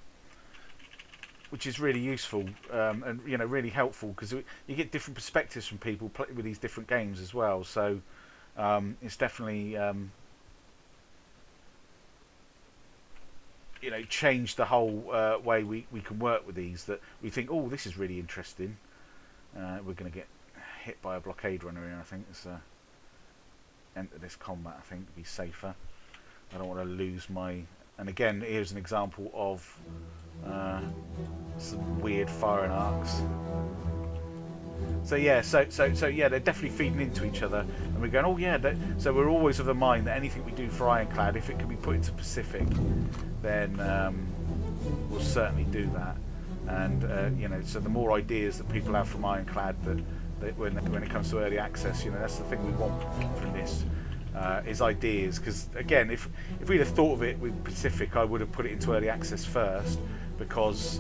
which is really useful, and really helpful, because you get different perspectives from people with these different games as well. So it's definitely changed the whole way we can work with these. That we think, oh, this is really interesting. We're going to get hit by a blockade runner here. I think it's enter this combat. I think to be safer. I don't want to lose my. And again, here's an example of some weird firing arcs. So yeah, so yeah, they're definitely feeding into each other, and we're going, oh yeah. So we're always of the mind that anything we do for Ironclad, if it can be put into Pacific, then we'll certainly do that. And so the more ideas that people have from Ironclad, that when it comes to early access, that's the thing we want from this. Is ideas, because again, if we'd have thought of it with Pacific, I would have put it into early access first, because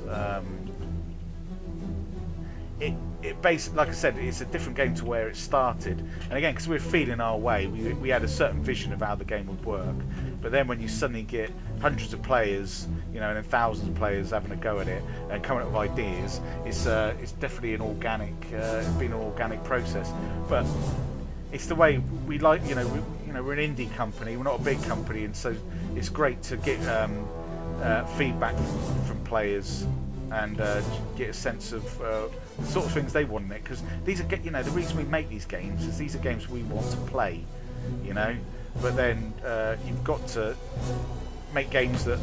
it basically, like I said, it's a different game to where it started. And again, because we're feeling our way, we had a certain vision of how the game would work. But then when you suddenly get hundreds of players, and then thousands of players having a go at it and coming up with ideas, it's definitely an organic, it's been an organic process. But it's the way we like, we're an indie company, we're not a big company, and so it's great to get feedback from players and get a sense of the sort of things they want in it, because these are, the reason we make these games is these are games we want to play, but then you've got to make games that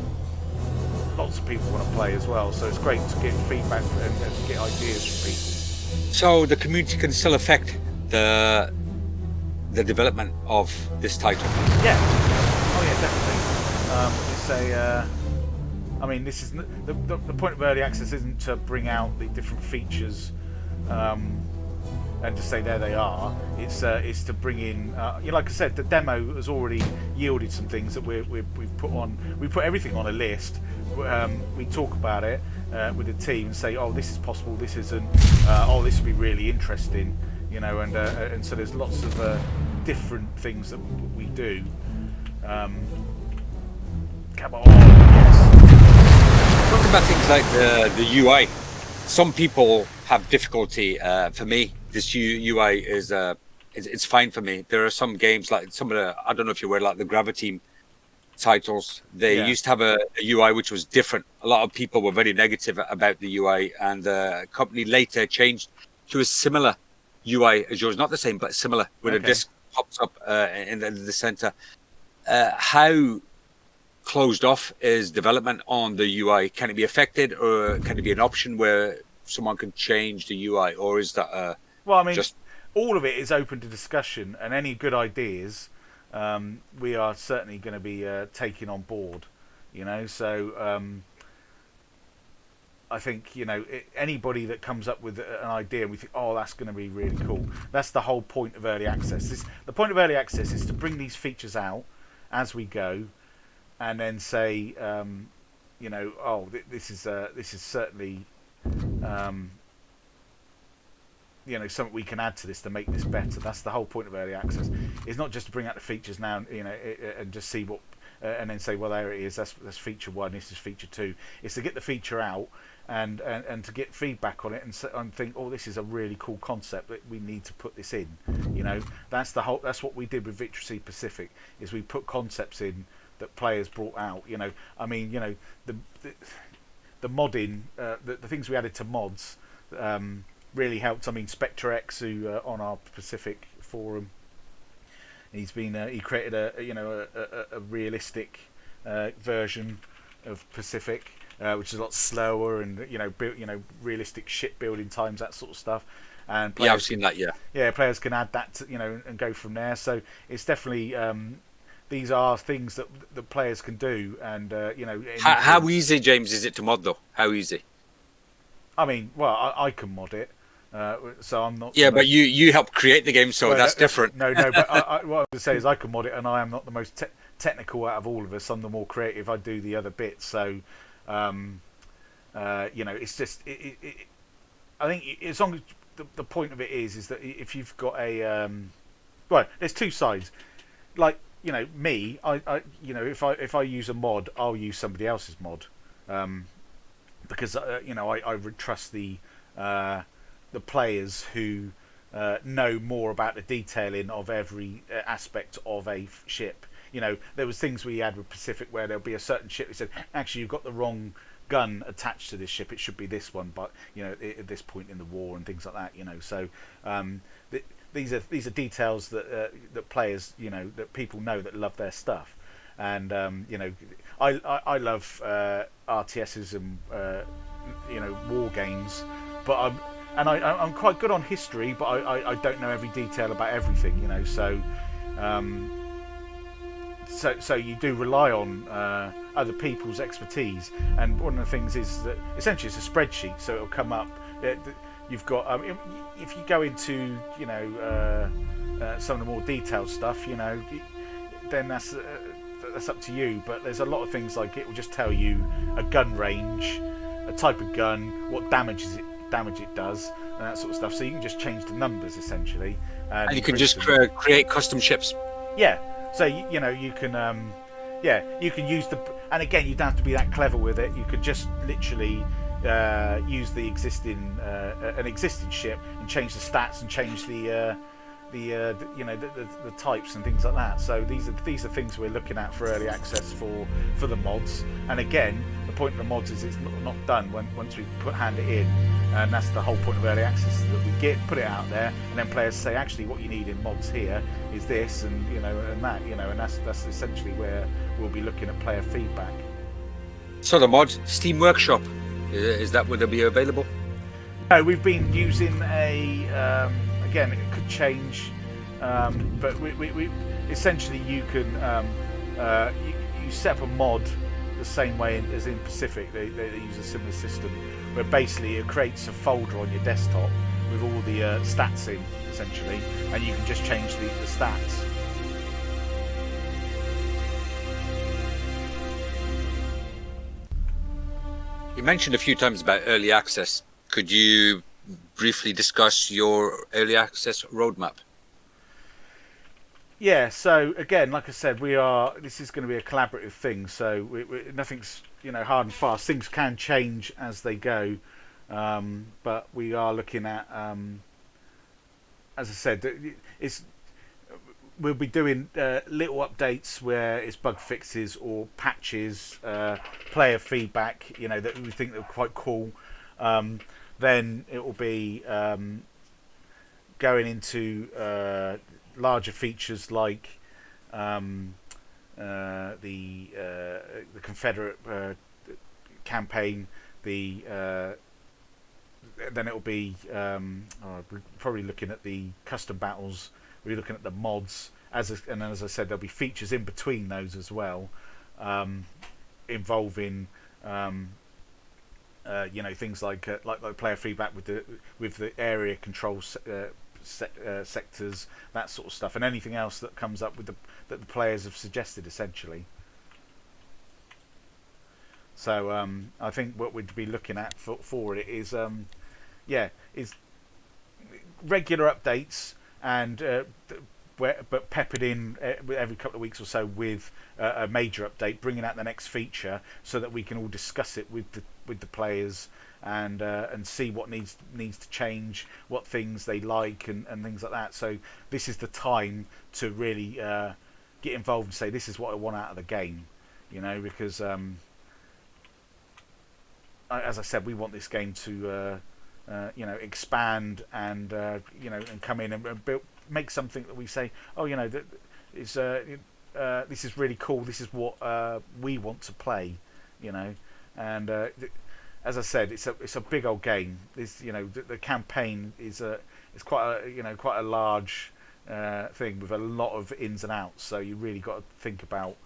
lots of people want to play as well, so it's great to get feedback and get ideas from people. So the community can still affect the development of this title. Yeah. Oh yeah, definitely. This is the point of early access isn't to bring out the different features and to say there they are. It's to bring in, like I said, the demo has already yielded some things that we've put on. We put everything on a list. We talk about it with the team and say, oh, this is possible, this isn't. Oh, this would be really interesting. And so there's lots of different things that we do. Come on, yes. Talking about things like the UI, some people have difficulty. For me, this UI is it's fine for me. There are some games like some of the, I don't know if you're aware, like the Gravity titles. They used to have a UI which was different. A lot of people were very negative about the UI, and the company later changed to a similar UI as yours, not the same, but similar, where the disc pops up in the center. How closed off is development on the UI? Can it be affected, or can it be an option where someone can change the UI, or is that just all of it is open to discussion, and any good ideas we are certainly going to be taking on board, so I think anybody that comes up with an idea and we think, oh, that's going to be really cool, that's the whole point of early access. The point of early access is to bring these features out as we go, and then say, oh, this is certainly something we can add to this to make this better. That's the whole point of early access. It's not just to bring out the features now, and just see what, and then say, well, there it is. That's feature 1. This is feature 2. It's to get the feature out and to get feedback on it and think, oh, this is a really cool concept that we need to put this in. That's what we did with Victory Sea Pacific, is we put concepts in that players brought out. I mean, the modding, the things we added to mods really helped. I mean, Spectre X, who on our Pacific forum, he created a realistic version of Pacific, which is a lot slower and realistic ship building times, that sort of stuff. And players, I've seen that. Yeah, players can add that to, and go from there. So it's definitely these are things that the players can do, and How easy, James, is it to mod though? How easy? I mean, well, I can mod it, so I'm not. Yeah, but you helped create the game, so that's different. No, but what I was going to say is I can mod it, and I am not the most technical out of all of us. I'm the more creative. I do the other bits, so it's just. I think as long as the point of it is that if you've got a there's two sides. Like me, if I use a mod, I'll use somebody else's mod, because I would trust the players who know more about the detailing of every aspect of a ship. There was things we had with Pacific where there'll be a certain ship that said, actually, you've got the wrong gun attached to this ship. It should be this one, but at this point in the war and things like that. So these are details that players, that people know that love their stuff, and I love RTSs and war games, but I'm quite good on history, but I don't know every detail about everything, so you do rely on other people's expertise. And one of the things is that essentially it's a spreadsheet, so it'll come up. You've got if you go into some of the more detailed stuff, then that's up to you. But there's a lot of things like it will just tell you a gun range, a type of gun, what damage it does, and that sort of stuff. So you can just change the numbers essentially, and you can just create custom ships. Yeah. So you can you can use and again, you don't have to be that clever with it. You could just literally use the an existing ship and change the stats and change the types and things like that. So these are things we're looking at for early access for the mods. And again, the point of the mods is it's not done once we hand it in, and that's the whole point of early access, that we put it out there, and then players say, actually, what you need in mods here is this, and and that, and that's essentially where we'll be looking at player feedback. So the mods, Steam Workshop, is that where they'll be available? No, we've been using again, it could change, but we essentially you can you set up a mod the same way as in Pacific. They use a similar system where basically it creates a folder on your desktop with all the stats in, essentially, and you can just change the stats. You mentioned a few times about early access. Could you briefly discuss your early access roadmap? Yeah, so again, like I said, this is going to be a collaborative thing, so nothing's hard and fast. Things can change as they go, but we are looking at, as I said, we'll be doing little updates where it's bug fixes or patches, player feedback, that we think are quite cool. Then it will be going into larger features like the Confederate campaign. Then it will be we're probably looking at the custom battles. We're looking at the mods, and as I said, there'll be features in between those as well, involving things like player feedback with the area control sectors, that sort of stuff, and anything else that comes up that the players have suggested, essentially. So I think what we'd be looking at for it is regular updates and but peppered in every couple of weeks or so with a major update, bringing out the next feature, so that we can all discuss it with the players and see what needs to change, what things they like, and things like that. So this is the time to really get involved and say, this is what I want out of the game, because as I said, we want this game to expand and and come in and build, make something that we say, this is really cool. This is what we want to play, and as I said, it's a big old game. The campaign is quite a large thing with a lot of ins and outs. So you really got to think about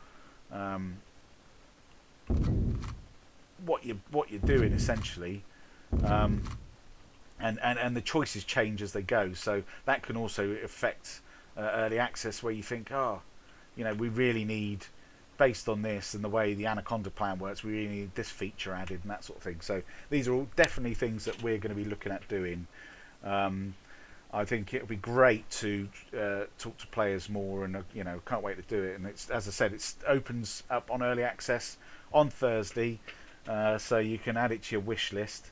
what you're doing essentially. And the choices change as they go, so that can also affect early access, where you think, we really need, based on this and the way the Anaconda plan works, we really need this feature added and that sort of thing. So these are all definitely things that we're going to be looking at doing. I think it'll be great to talk to players more, and can't wait to do it. And it's, as I said, it opens up on early access on Thursday, so you can add it to your wish list.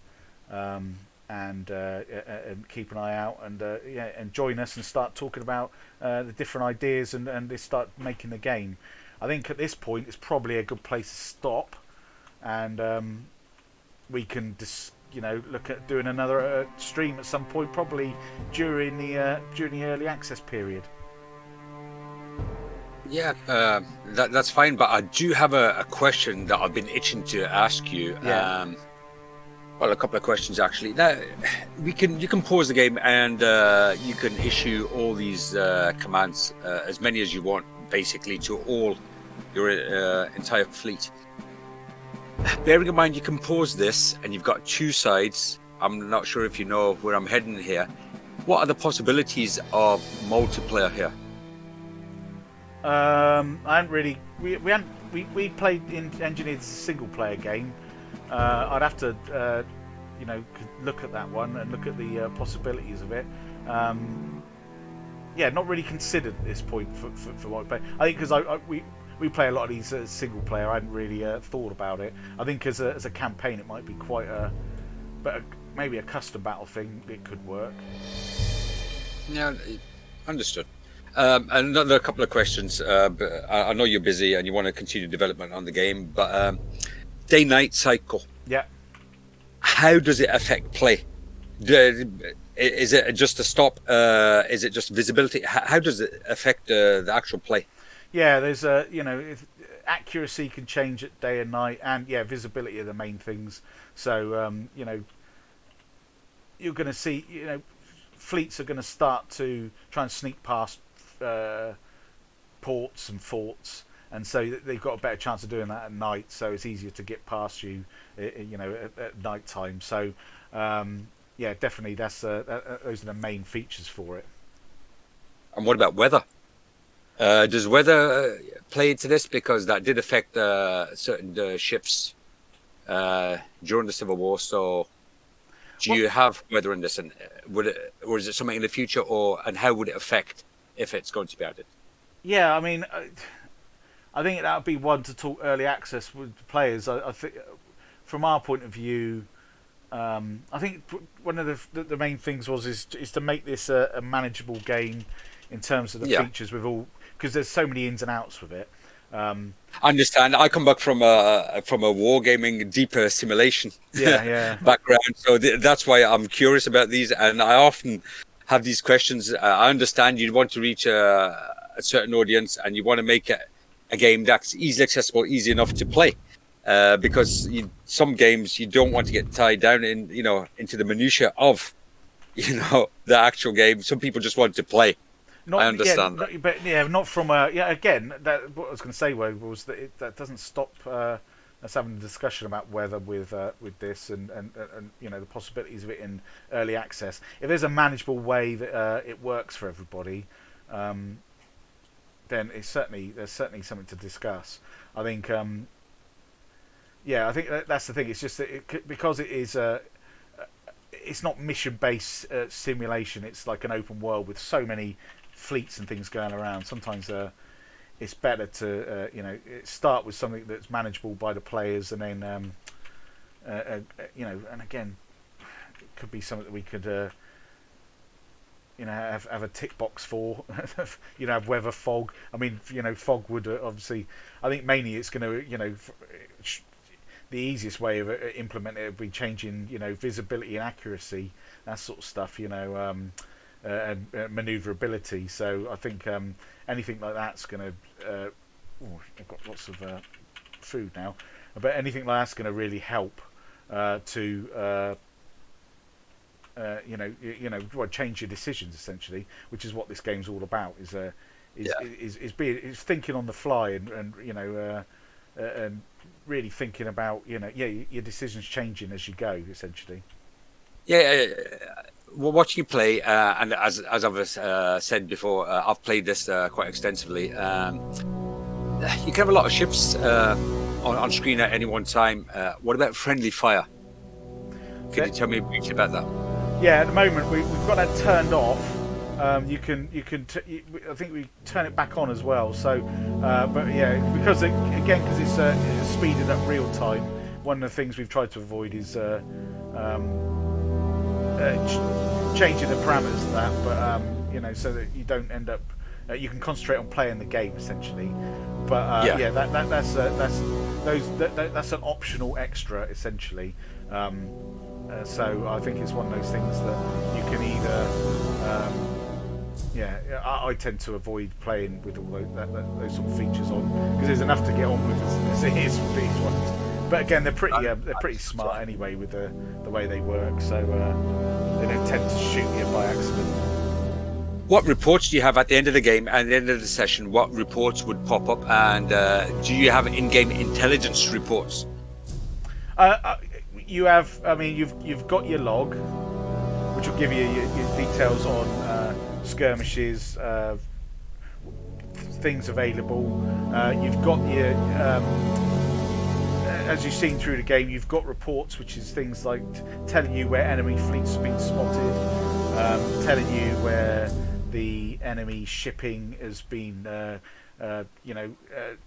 And keep an eye out and join us and start talking about the different ideas and start making the game. I think at this point it's probably a good place to stop, and we can look at doing another stream at some point, probably during the early access period. Yeah, that's fine. But I do have a question that I've been itching to ask you. Yeah. Well, a couple of questions actually. Now, you can pause the game and you can issue all these commands, as many as you want, basically to all your entire fleet. Bearing in mind, you can pause this, and you've got two sides. I'm not sure if you know where I'm heading here. What are the possibilities of multiplayer here? I hadn't really. We played in engineered as a single player game. I'd have to, look at that one and look at the possibilities of it. Not really considered at this point for what we play. I think because we play a lot of these single player, I hadn't really thought about it. I think as a campaign, it might be quite maybe a custom battle thing. It could work. Yeah, understood. Another couple of questions. I know you're busy and you want to continue development on the game, but. Day-night cycle. Yeah. How does it affect play? Is it just a stop? Is it just visibility? How does it affect the actual play? Yeah, there's accuracy can change at day and night, and visibility are the main things. So you're going to see fleets are going to start to try and sneak past ports and forts. And so they've got a better chance of doing that at night. So it's easier to get past you, at night time. So, definitely those are the main features for it. And what about weather? Does weather play into this? Because that did affect certain ships during the Civil War. So, do you have weather in this? And or is it something in the future? And how would it affect if it's going to be added? Yeah, I mean. I think that would be one to talk early access with the players. I think, from our point of view, I think one of the main things is to make this a manageable game in terms of the features with all, because there's so many ins and outs with it. I understand. I come back from a wargaming deeper simulation background, so that's why I'm curious about these, and I often have these questions. I understand you want to reach a certain audience, and you want to make it a game that's easily accessible, easy enough to play, because some games you don't want to get tied down into the minutiae of the actual game. Some people just want to play. I understand that. But not from again, that what I was going to say was that that doesn't stop us having a discussion about weather with this and the possibilities of it in early access. If there's a manageable way that it works for everybody, then there's certainly something to discuss. I think, I think that's the thing. It's just that because it is it's not mission-based simulation. It's like an open world with so many fleets and things going around. Sometimes it's better to start with something that's manageable by the players, and then and again, it could be something that we could have a tick box for. Have weather, fog. I mean, fog would obviously. I think mainly it's going to the easiest way of implementing it would be changing visibility and accuracy, that sort of stuff. And maneuverability. So I think anything like that's going to. I've got lots of food now, but anything like that's going to really help to change your decisions essentially, which is what this game's all about. Is thinking on the fly and really thinking about your decisions changing as you go essentially. Yeah. Well, watching you play, and as I've said before, I've played this quite extensively. You can have a lot of ships on screen at any one time. What about friendly fire? Can you tell me briefly about that? Yeah, at the moment we've got that turned off. I think we turn it back on as well. So, but yeah, because it's speeded up real time. One of the things we've tried to avoid is changing the parameters of that, but so that you don't end up, you can concentrate on playing the game essentially. But that's an optional extra essentially. So I think it's one of those things that you can either, I tend to avoid playing with all those sort of features on, because there's enough to get on with as it is with these ones. But again, they're pretty smart anyway with the way they work, so they don't tend to shoot you by accident. What reports do you have at the end of the game and at the end of the session? What reports would pop up, and do you have in-game intelligence reports? You have. I mean, you've got your log, which will give you your details on skirmishes, things available. You've got your as you've seen through the game, you've got reports, which is things like telling you where enemy fleets have been spotted, telling you where the enemy shipping has been,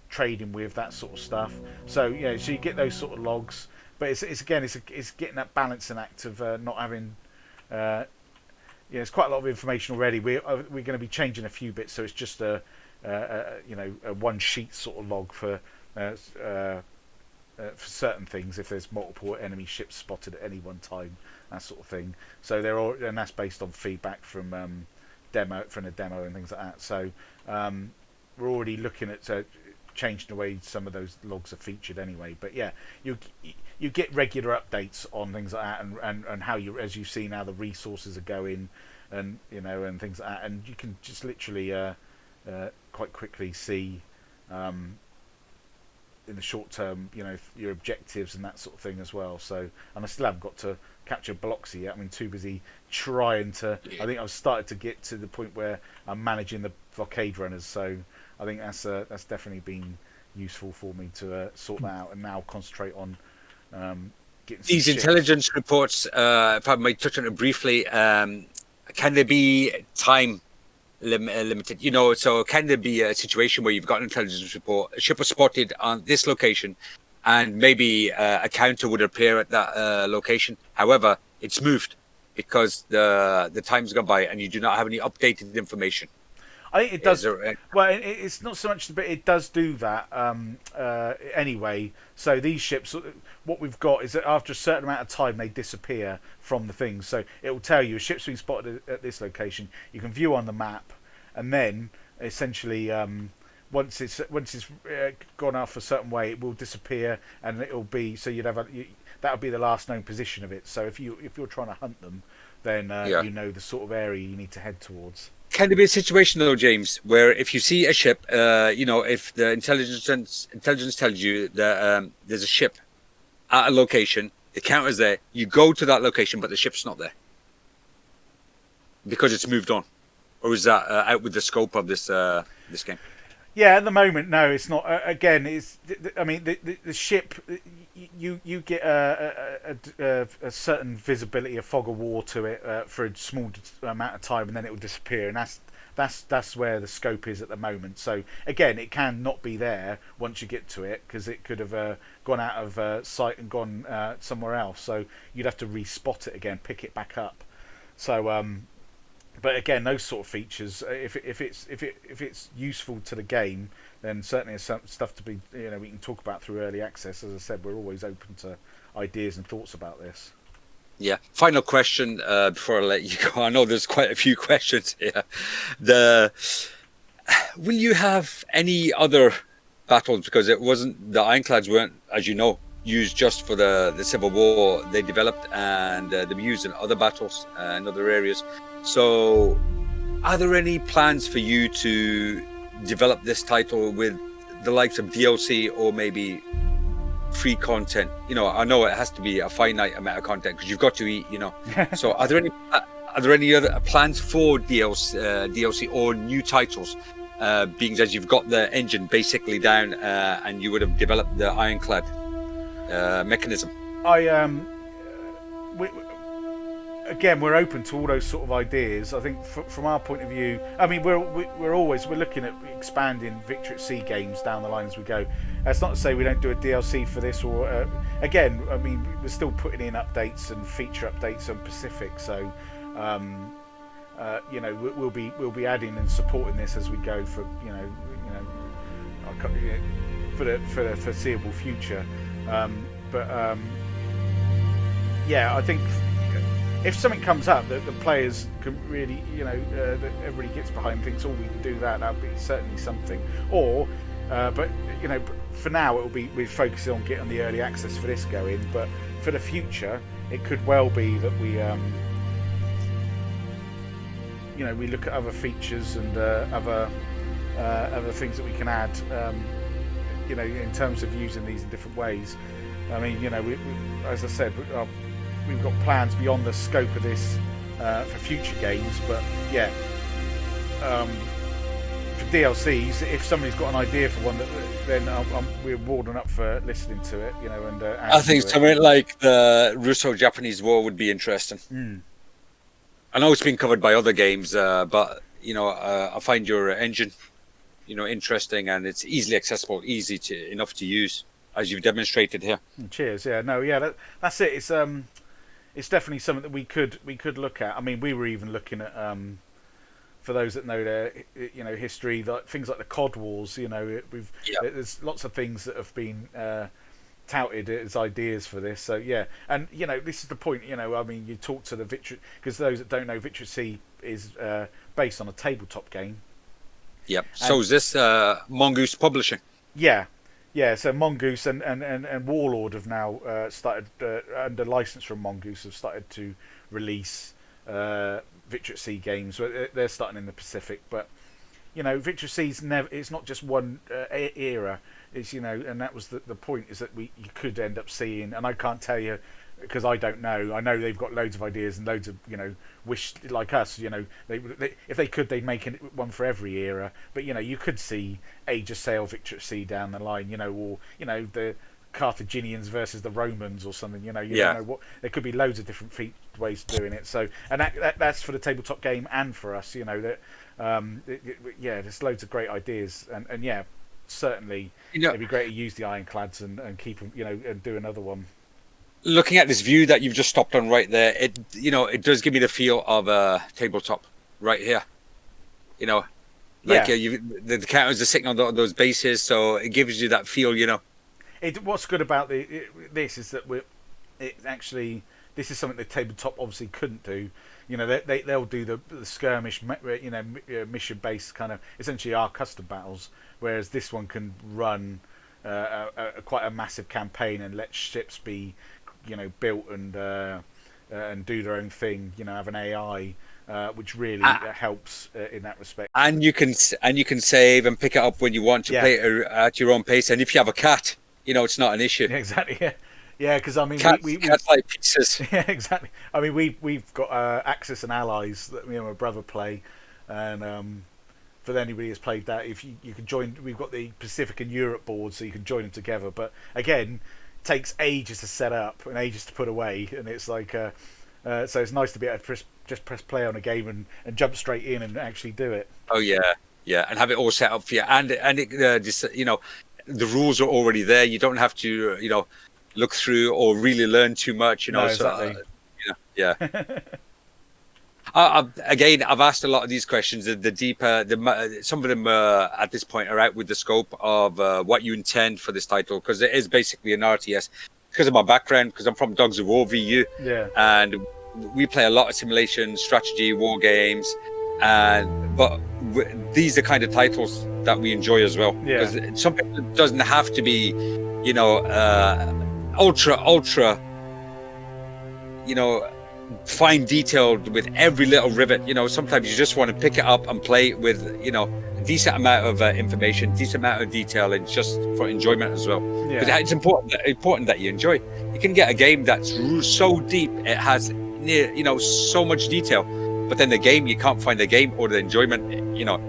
trading with, that sort of stuff. So so you get those sort of logs, but it's getting that balancing act of not having. It's quite a lot of information already. We're going to be changing a few bits, so it's just a one sheet sort of log for certain things, if there's multiple enemy ships spotted at any one time, that sort of thing. So and that's based on feedback from the demo and things like that. So we're already looking at changing the way some of those logs are featured anyway. But yeah, you get regular updates on things like that, and how as you see now, the resources are going, and and things like that, and you can just literally quite quickly see. In the short term, your objectives and that sort of thing as well. So, and I still haven't got to capture Biloxi yet. I'm too busy trying to. I think I've started to get to the point where I'm managing the blockade runners. So, I think that's definitely been useful for me to sort that out, and now concentrate on getting these intelligence reports. If I might touch on it briefly, can there be time limited? So can there be a situation where you've got an intelligence report, a ship was spotted on this location, and maybe a counter would appear at that location, however it's moved because the time's gone by and you do not have any updated information? I think it does. Well, it's not so much, but it does do that anyway. So these ships, what we've got is that after a certain amount of time, they disappear from the thing. So it will tell you a ship's been spotted at this location. You can view on the map, and then essentially, once it's gone off a certain way, it will disappear, and it will be so you'd have that would be the last known position of it. So if you're trying to hunt them, then the sort of area you need to head towards. Can there be a situation though, James, where if you see a ship, if the intelligence tells you that there's a ship at a location, the counter's there, you go to that location, but the ship's not there because it's moved on, or is that out with the scope of this game? Yeah, at the moment, no, it's not. Again, it's. I mean, the ship. You get a certain visibility, a fog of war to it for a small amount of time, and then it will disappear, and that's where the scope is at the moment. So again, it can not be there once you get to it because it could have gone out of sight and gone somewhere else. So you'd have to respot it again, pick it back up. So but again, those sort of features, if it's useful to the game, then certainly it's some stuff to be we can talk about through early access. As I said, we're always open to ideas and thoughts about this. Yeah. Final question before I let you go. I know there's quite a few questions here. The Will you have any other battles? Because it wasn't the Ironclads weren't, as you know, used just for the Civil War. They developed and they were used in other battles in other areas. So, are there any plans for you to develop this title with the likes of DLC or maybe free content? I know it has to be a finite amount of content because you've got to eat. So, are there any other plans for DLC or new titles? Being as you've got the engine basically down and you would have developed the Ironclad mechanism. Again, we're open to all those sort of ideas. I think from our point of view, I mean, we're looking at expanding Victory at Sea games down the line as we go. That's not to say we don't do a DLC for this, or again, I mean, we're still putting in updates and feature updates on Pacific. So, we'll be adding and supporting this as we go for the foreseeable future. I think if something comes up that the players can really, that everybody gets behind, thinks, we can do that, that'd be certainly something. Or, for now we're focusing on getting the early access for this going. But for the future, it could well be that we look at other features and other things that we can add. In terms of using these in different ways. I mean, we as I said, we've got plans beyond the scope of this for future games. But yeah, for DLCs, if somebody's got an idea for one, then we're more than up for listening to it. And I think something like the Russo-Japanese War would be interesting. I know it's been covered by other games, but I find your engine, interesting, and it's easily accessible, enough to use, as you've demonstrated here. Cheers. Yeah. No. Yeah. That's it. It's definitely something that we could look at. I mean, we were even looking at for those that know their history, like things like the Cod Wars. There's lots of things that have been touted as ideas for this. So yeah, and this is the point. I mean, you talk to the Victory, because those that don't know, Victory at Sea is based on a tabletop game. Yep. So is this Mongoose Publishing? Yeah. So Mongoose and Warlord have now started under license from Mongoose have started to release Victory at Sea games. They're starting in the Pacific, but Victory at Sea's it's not just one era. It's and that was the point, is that you could end up seeing, and I can't tell you because I don't know. I know they've got loads of ideas and loads of wish, like us. They if they could, they'd make one for every era. But you could see Age of Sail, Victory at Sea down the line. Or the Carthaginians versus the Romans or something. You don't know what. There could be loads of different ways of doing it. So, and that's for the tabletop game and for us. There's loads of great ideas, and yeah, certainly it'd be great to use the Ironclads and keep them, and do another one. Looking at this view that you've just stopped on right there, it does give me the feel of a tabletop right here. The counters are sitting on those bases, so it gives you that feel. What's good about this is that this is something the tabletop obviously couldn't do. They'll do the skirmish, mission based kind of, essentially our custom battles, whereas this one can run quite a massive campaign and let ships be built and do their own thing. Have an AI, which really helps in that respect. And you can save and pick it up when you want to play it at your own pace. And if you have a cat, it's not an issue. Yeah, exactly. Yeah. Because I mean, cats like pieces. Yeah, exactly. I mean, we've got Axis and Allies that me and my brother play, and for anybody who's played that, if you can join, we've got the Pacific and Europe boards, so you can join them together. But again, it takes ages to set up and ages to put away, and it's like so it's nice to be able to just press play on a game and jump straight in and actually do it. Oh yeah, and have it all set up for you, and it just the rules are already there. You don't have to look through or really learn too much. No, exactly. So, yeah. Again, I've asked a lot of these questions. The deeper, some of them at this point are out with the scope of what you intend for this title, because it is basically an RTS. Because of my background, because I'm from Dogs of War VU, and we play a lot of simulation, strategy, war games, but these are kind of titles that we enjoy as well. Because something that doesn't have to be, ultra, fine detailed with every little rivet. Sometimes you just want to pick it up and play it with a decent amount of information, decent amount of detail, and just for enjoyment as well. Because it's important that you enjoy. You can get a game that's so deep, it has so much detail, but then the game, you can't find the game or the enjoyment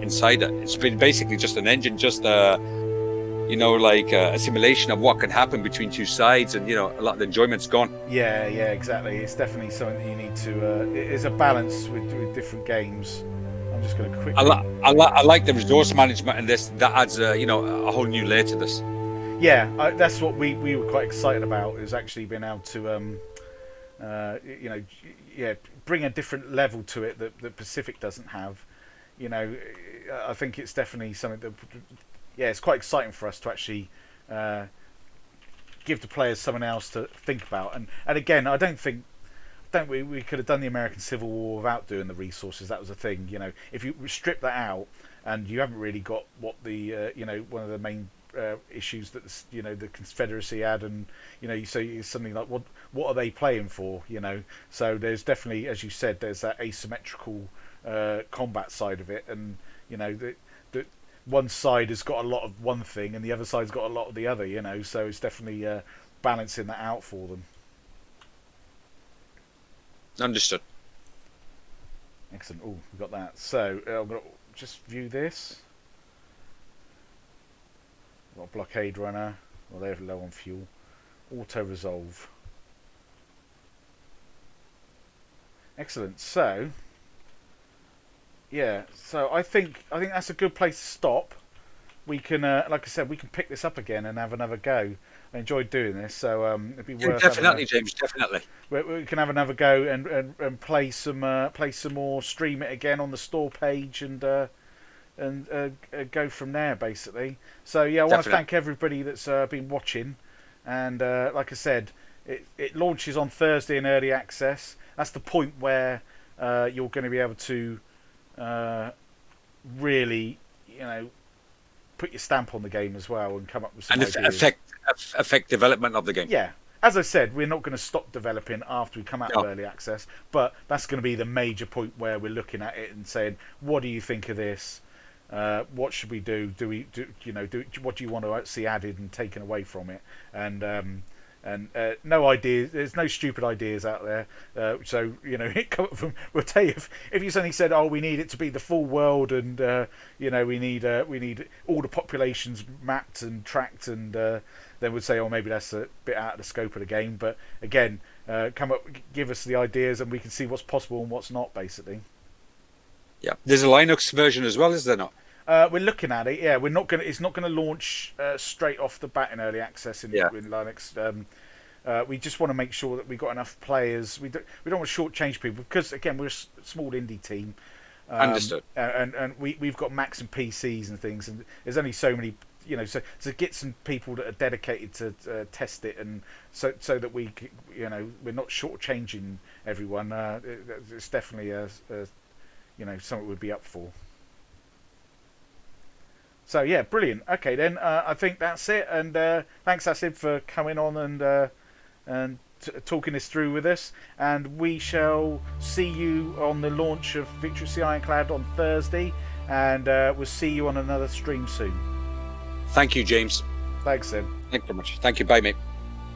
inside it. It's been basically just an engine, just like a simulation of what can happen between two sides, and a lot of the enjoyment's gone. Yeah, exactly. It's definitely something that you need to. It is a balance with different games. I'm just going to quickly. I like the resource management, and that adds a whole new layer to this. Yeah, that's what we were quite excited about. Is actually being able to, bring a different level to it that Pacific doesn't have. I think it's definitely something that. Yeah, it's quite exciting for us to actually give the players something else to think about. And again, I don't think we could have done the American Civil War without doing the resources. That was a thing, If you strip that out, and you haven't really got what the one of the main issues that the Confederacy had, and so it's something like what are they playing for? So there's definitely, as you said, there's that asymmetrical combat side of it, and the one side has got a lot of one thing and the other side's got a lot of the other, so it's definitely balancing that out for them. Understood. Excellent. Oh, we got that. So I'm going to just view this. Got a blockade runner. Well, they're low on fuel. Auto resolve. Excellent. So yeah, so I think that's a good place to stop. We can, like I said, we can pick this up again and have another go. I enjoyed doing this, so it'd be worth. Definitely, James. Definitely. We can have another go and play some more, stream it again on the store page, and go from there, basically. So yeah, I want to thank everybody that's been watching, and like I said, it launches on Thursday in early access. That's the point where you're going to be able to. Really, put your stamp on the game as well and come up with some ideas. affect development of the game. Yeah, as I said, we're not going to stop developing after we come out of early access, but that's going to be the major point where we're looking at it and saying, what do you think of this? What should we do? What do you want to see added and taken away from it? And no ideas. There's no stupid ideas out there. So it come from. We'll tell you if you suddenly said, "Oh, we need it to be the full world," and we need all the populations mapped and tracked, and then we'd say, "Oh, maybe that's a bit out of the scope of the game." But again, give us the ideas, and we can see what's possible and what's not, basically. Yeah, there's a Linux version as well, is there not? We're looking at it. Yeah, we're not going. It's not going to launch straight off the bat in early access in Linux. We just want to make sure that we've got enough players. We don't want to shortchange people because again we're a small indie team. Understood. And we've got Macs and PCs and things, and there's only so many. So to get some people that are dedicated to test it, and so that we're not shortchanging everyone. It's definitely something we'd be up for. So yeah, brilliant. Okay, then I think that's it. And thanks, Asid, for coming on and talking this through with us. And we shall see you on the launch of At Sea Ironclad on Thursday. And we'll see you on another stream soon. Thank you, James. Thanks, Sid. Thank you very much. Thank you. Bye, mate.